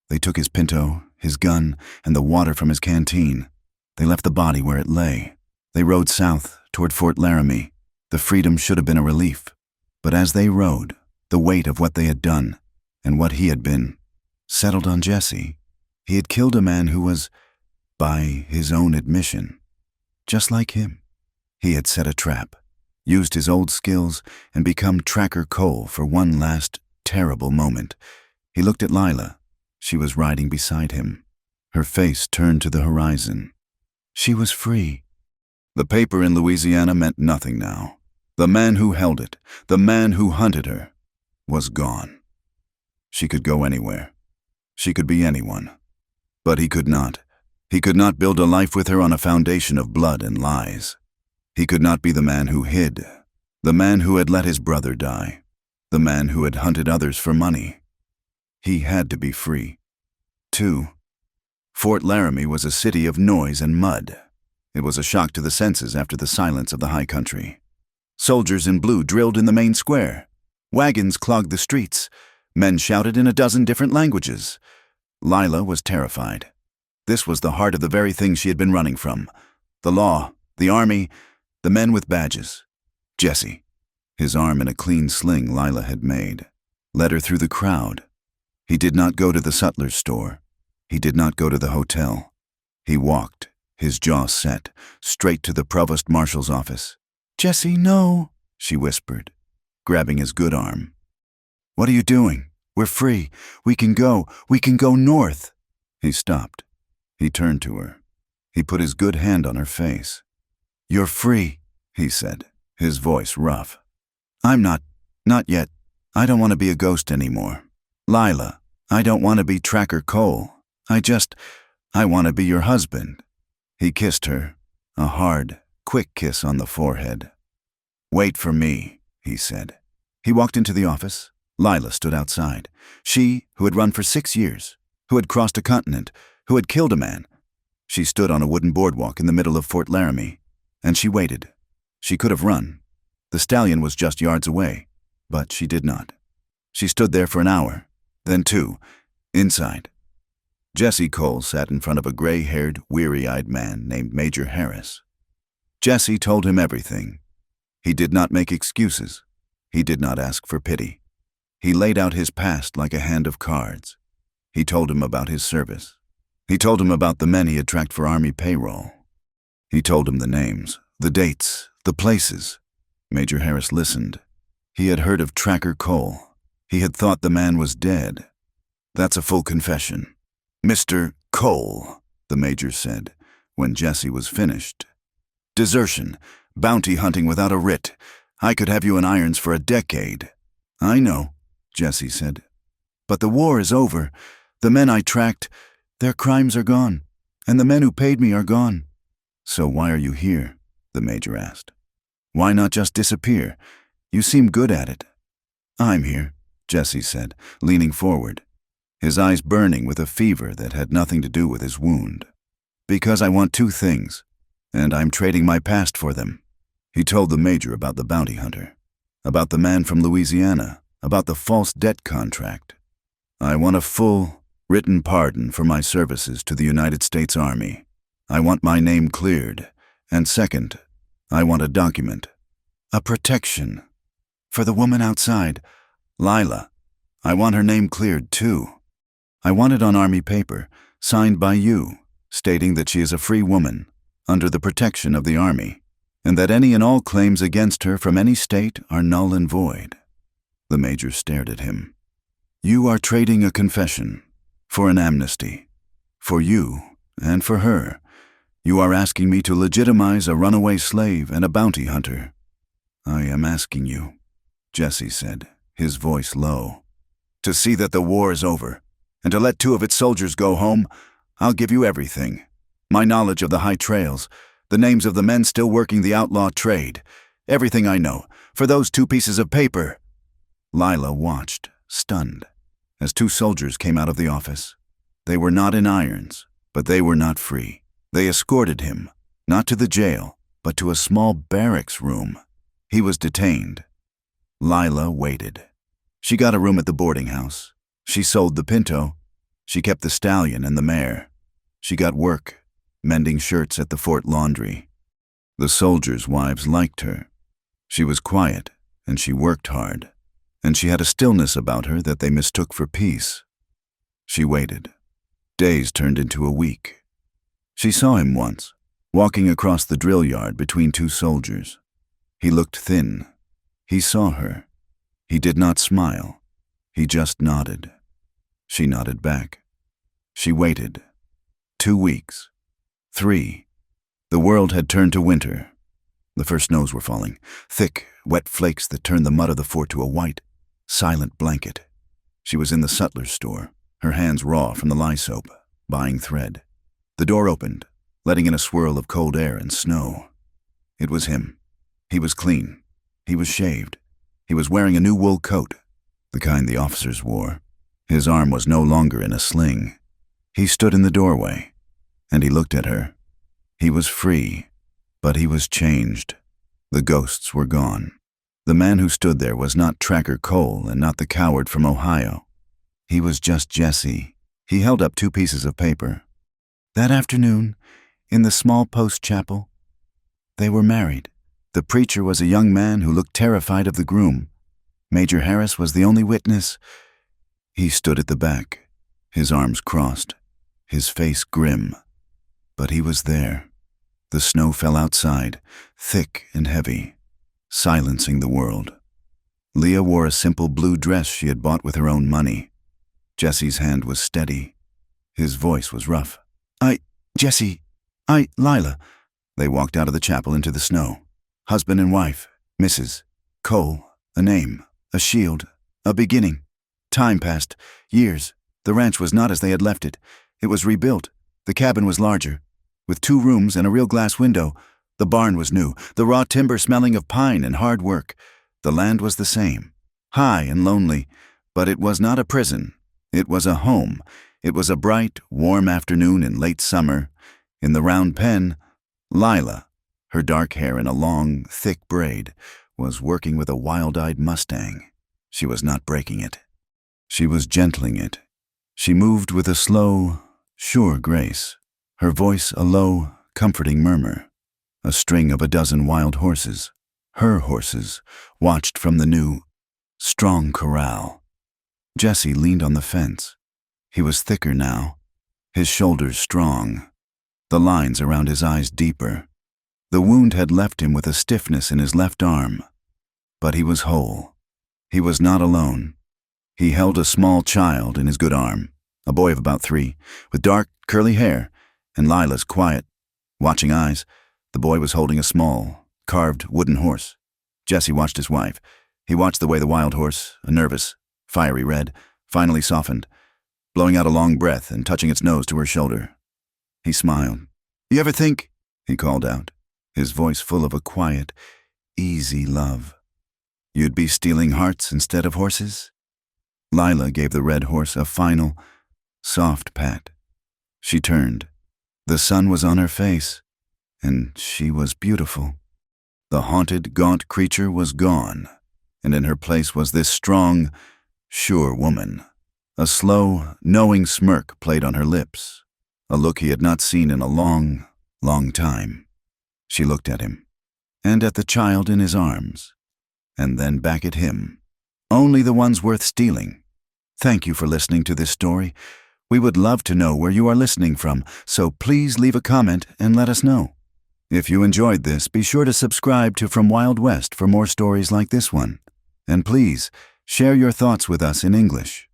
They took his pinto, his gun, and the water from his canteen. They left the body where it lay. They rode south toward Fort Laramie. The freedom should have been a relief. But as they rode, the weight of what they had done, and what he had been, settled on Jesse. He had killed a man who was, by his own admission, just like him. He had set a trap, used his old skills, and become Tracker Cole for one last terrible moment. He looked at Lila. She was riding beside him. Her face turned to the horizon. She was free. The paper in Louisiana meant nothing now. The man who held it, the man who hunted her, was gone. She could go anywhere. She could be anyone. But he could not. He could not build a life with her on a foundation of blood and lies. He could not be the man who hid, the man who had let his brother die, the man who had hunted others for money. He had to be free. 2. Fort Laramie was a city of noise and mud. It was a shock to the senses after the silence of the high country. Soldiers in blue drilled in the main square. Wagons clogged the streets. Men shouted in a dozen different languages. Lila was terrified. This was the heart of the very thing she had been running from. The law, the army, the men with badges. Jesse, his arm in a clean sling Lila had made, led her through the crowd. He did not go to the sutler's store. He did not go to the hotel. He walked, his jaw set, straight to the provost marshal's office. "Jesse, no," she whispered, grabbing his good arm. "What are you doing? We're free. We can go north." He stopped. He turned to her. He put his good hand on her face. "You're free," he said, his voice rough. "I'm not yet. I don't want to be a ghost anymore. Lila, I don't want to be Tracker Cole. I want to be your husband." He kissed her, a hard, quick kiss on the forehead. "Wait for me," he said. He walked into the office. Lila stood outside. She, who had run for 6 years, who had crossed a continent, who had killed a man. She stood on a wooden boardwalk in the middle of Fort Laramie, and she waited. She could have run. The stallion was just yards away, but she did not. She stood there for an hour, Then 2. Inside. Jesse Cole sat in front of a gray-haired, weary-eyed man named Major Harris. Jesse told him everything. He did not make excuses. He did not ask for pity. He laid out his past like a hand of cards. He told him about his service. He told him about the men he had tracked for Army payroll. He told him the names, the dates, the places. Major Harris listened. He had heard of Tracker Cole. He had thought the man was dead. "That's a full confession. Mr. Cole," the major said, when Jesse was finished. "Desertion, bounty hunting without a writ. I could have you in irons for a decade." "I know," Jesse said. "But the war is over. The men I tracked, their crimes are gone, and the men who paid me are gone." "So why are you here?" the major asked. "Why not just disappear? You seem good at it." "I'm here," Jesse said, leaning forward, his eyes burning with a fever that had nothing to do with his wound. "Because I want 2 things, and I'm trading my past for them." He told the major about the bounty hunter, about the man from Louisiana, about the false debt contract. "I want a full, written pardon for my services to the United States Army. I want my name cleared. And second, I want a document. A protection. For the woman outside, Lila. I want her name cleared, too. I want it on Army paper, signed by you, stating that she is a free woman, under the protection of the Army, and that any and all claims against her from any state are null and void." The major stared at him. "You are trading a confession for an amnesty. For you and for her. You are asking me to legitimize a runaway slave and a bounty hunter." "I am asking you," Jesse said, his voice low, "to see that the war is over, and to let 2 of its soldiers go home. I'll give you everything. My knowledge of the high trails, the names of the men still working the outlaw trade, everything I know, for those 2 pieces of paper." Lila watched, stunned, as 2 soldiers came out of the office. They were not in irons, but they were not free. They escorted him, not to the jail, but to a small barracks room. He was detained. Lila waited. She got a room at the boarding house. She sold the Pinto. She kept the stallion and the mare. She got work, mending shirts at the Fort Laundry. The soldiers' wives liked her. She was quiet, and she worked hard, and she had a stillness about her that they mistook for peace. She waited. Days turned into a week. She saw him once, walking across the drill yard between 2 soldiers. He looked thin. He saw her. He did not smile. He just nodded. She nodded back. She waited. 2 weeks. 3. The world had turned to winter. The first snows were falling, thick, wet flakes that turned the mud of the fort to a white, silent blanket. She was in the sutler's store, her hands raw from the lye soap, buying thread. The door opened, letting in a swirl of cold air and snow. It was him. He was clean. He was shaved. He was wearing a new wool coat, the kind the officers wore. His arm was no longer in a sling. He stood in the doorway, and he looked at her. He was free, but he was changed. The ghosts were gone. The man who stood there was not Tracker Cole and not the coward from Ohio. He was just Jesse. He held up 2 pieces of paper. "That afternoon, in the small post chapel, they were married. The preacher was a young man who looked terrified of the groom. Major Harris was the only witness." He stood at the back, his arms crossed, his face grim. But he was there. The snow fell outside, thick and heavy, silencing the world. Leah wore a simple blue dress she had bought with her own money. Jesse's hand was steady. His voice was rough. Lila." They walked out of the chapel into the snow. Husband and wife, Mrs. Cole, a name, a shield, a beginning. Time passed, years. The ranch was not as they had left it. It was rebuilt. The cabin was larger, with 2 rooms and a real glass window. The barn was new, the raw timber smelling of pine and hard work. The land was the same, high and lonely, but it was not a prison. It was a home. It was a bright, warm afternoon in late summer. In the round pen, Lila, her dark hair in a long, thick braid, was working with a wild-eyed Mustang. She was not breaking it. She was gentling it. She moved with a slow, sure grace, her voice a low, comforting murmur. A string of a dozen wild horses, her horses, watched from the new, strong corral. Jesse leaned on the fence. He was thicker now, his shoulders strong, the lines around his eyes deeper. The wound had left him with a stiffness in his left arm, but he was whole. He was not alone. He held a small child in his good arm, a boy of about 3, with dark, curly hair, and Lila's quiet, watching eyes. The boy was holding a small, carved wooden horse. Jesse watched his wife. He watched the way the wild horse, a nervous, fiery red, finally softened, blowing out a long breath and touching its nose to her shoulder. He smiled. "You ever think," he called out, his voice full of a quiet, easy love, "you'd be stealing hearts instead of horses?" Lila gave the red horse a final, soft pat. She turned. The sun was on her face, and she was beautiful. The haunted, gaunt creature was gone, and in her place was this strong, sure woman. A slow, knowing smirk played on her lips, a look he had not seen in a long, long time. She looked at him, and at the child in his arms, and then back at him. Only the ones worth stealing. Thank you for listening to this story. We would love to know where you are listening from, so please leave a comment and let us know. If you enjoyed this, be sure to subscribe to From Wild West for more stories like this one. And please, share your thoughts with us in English.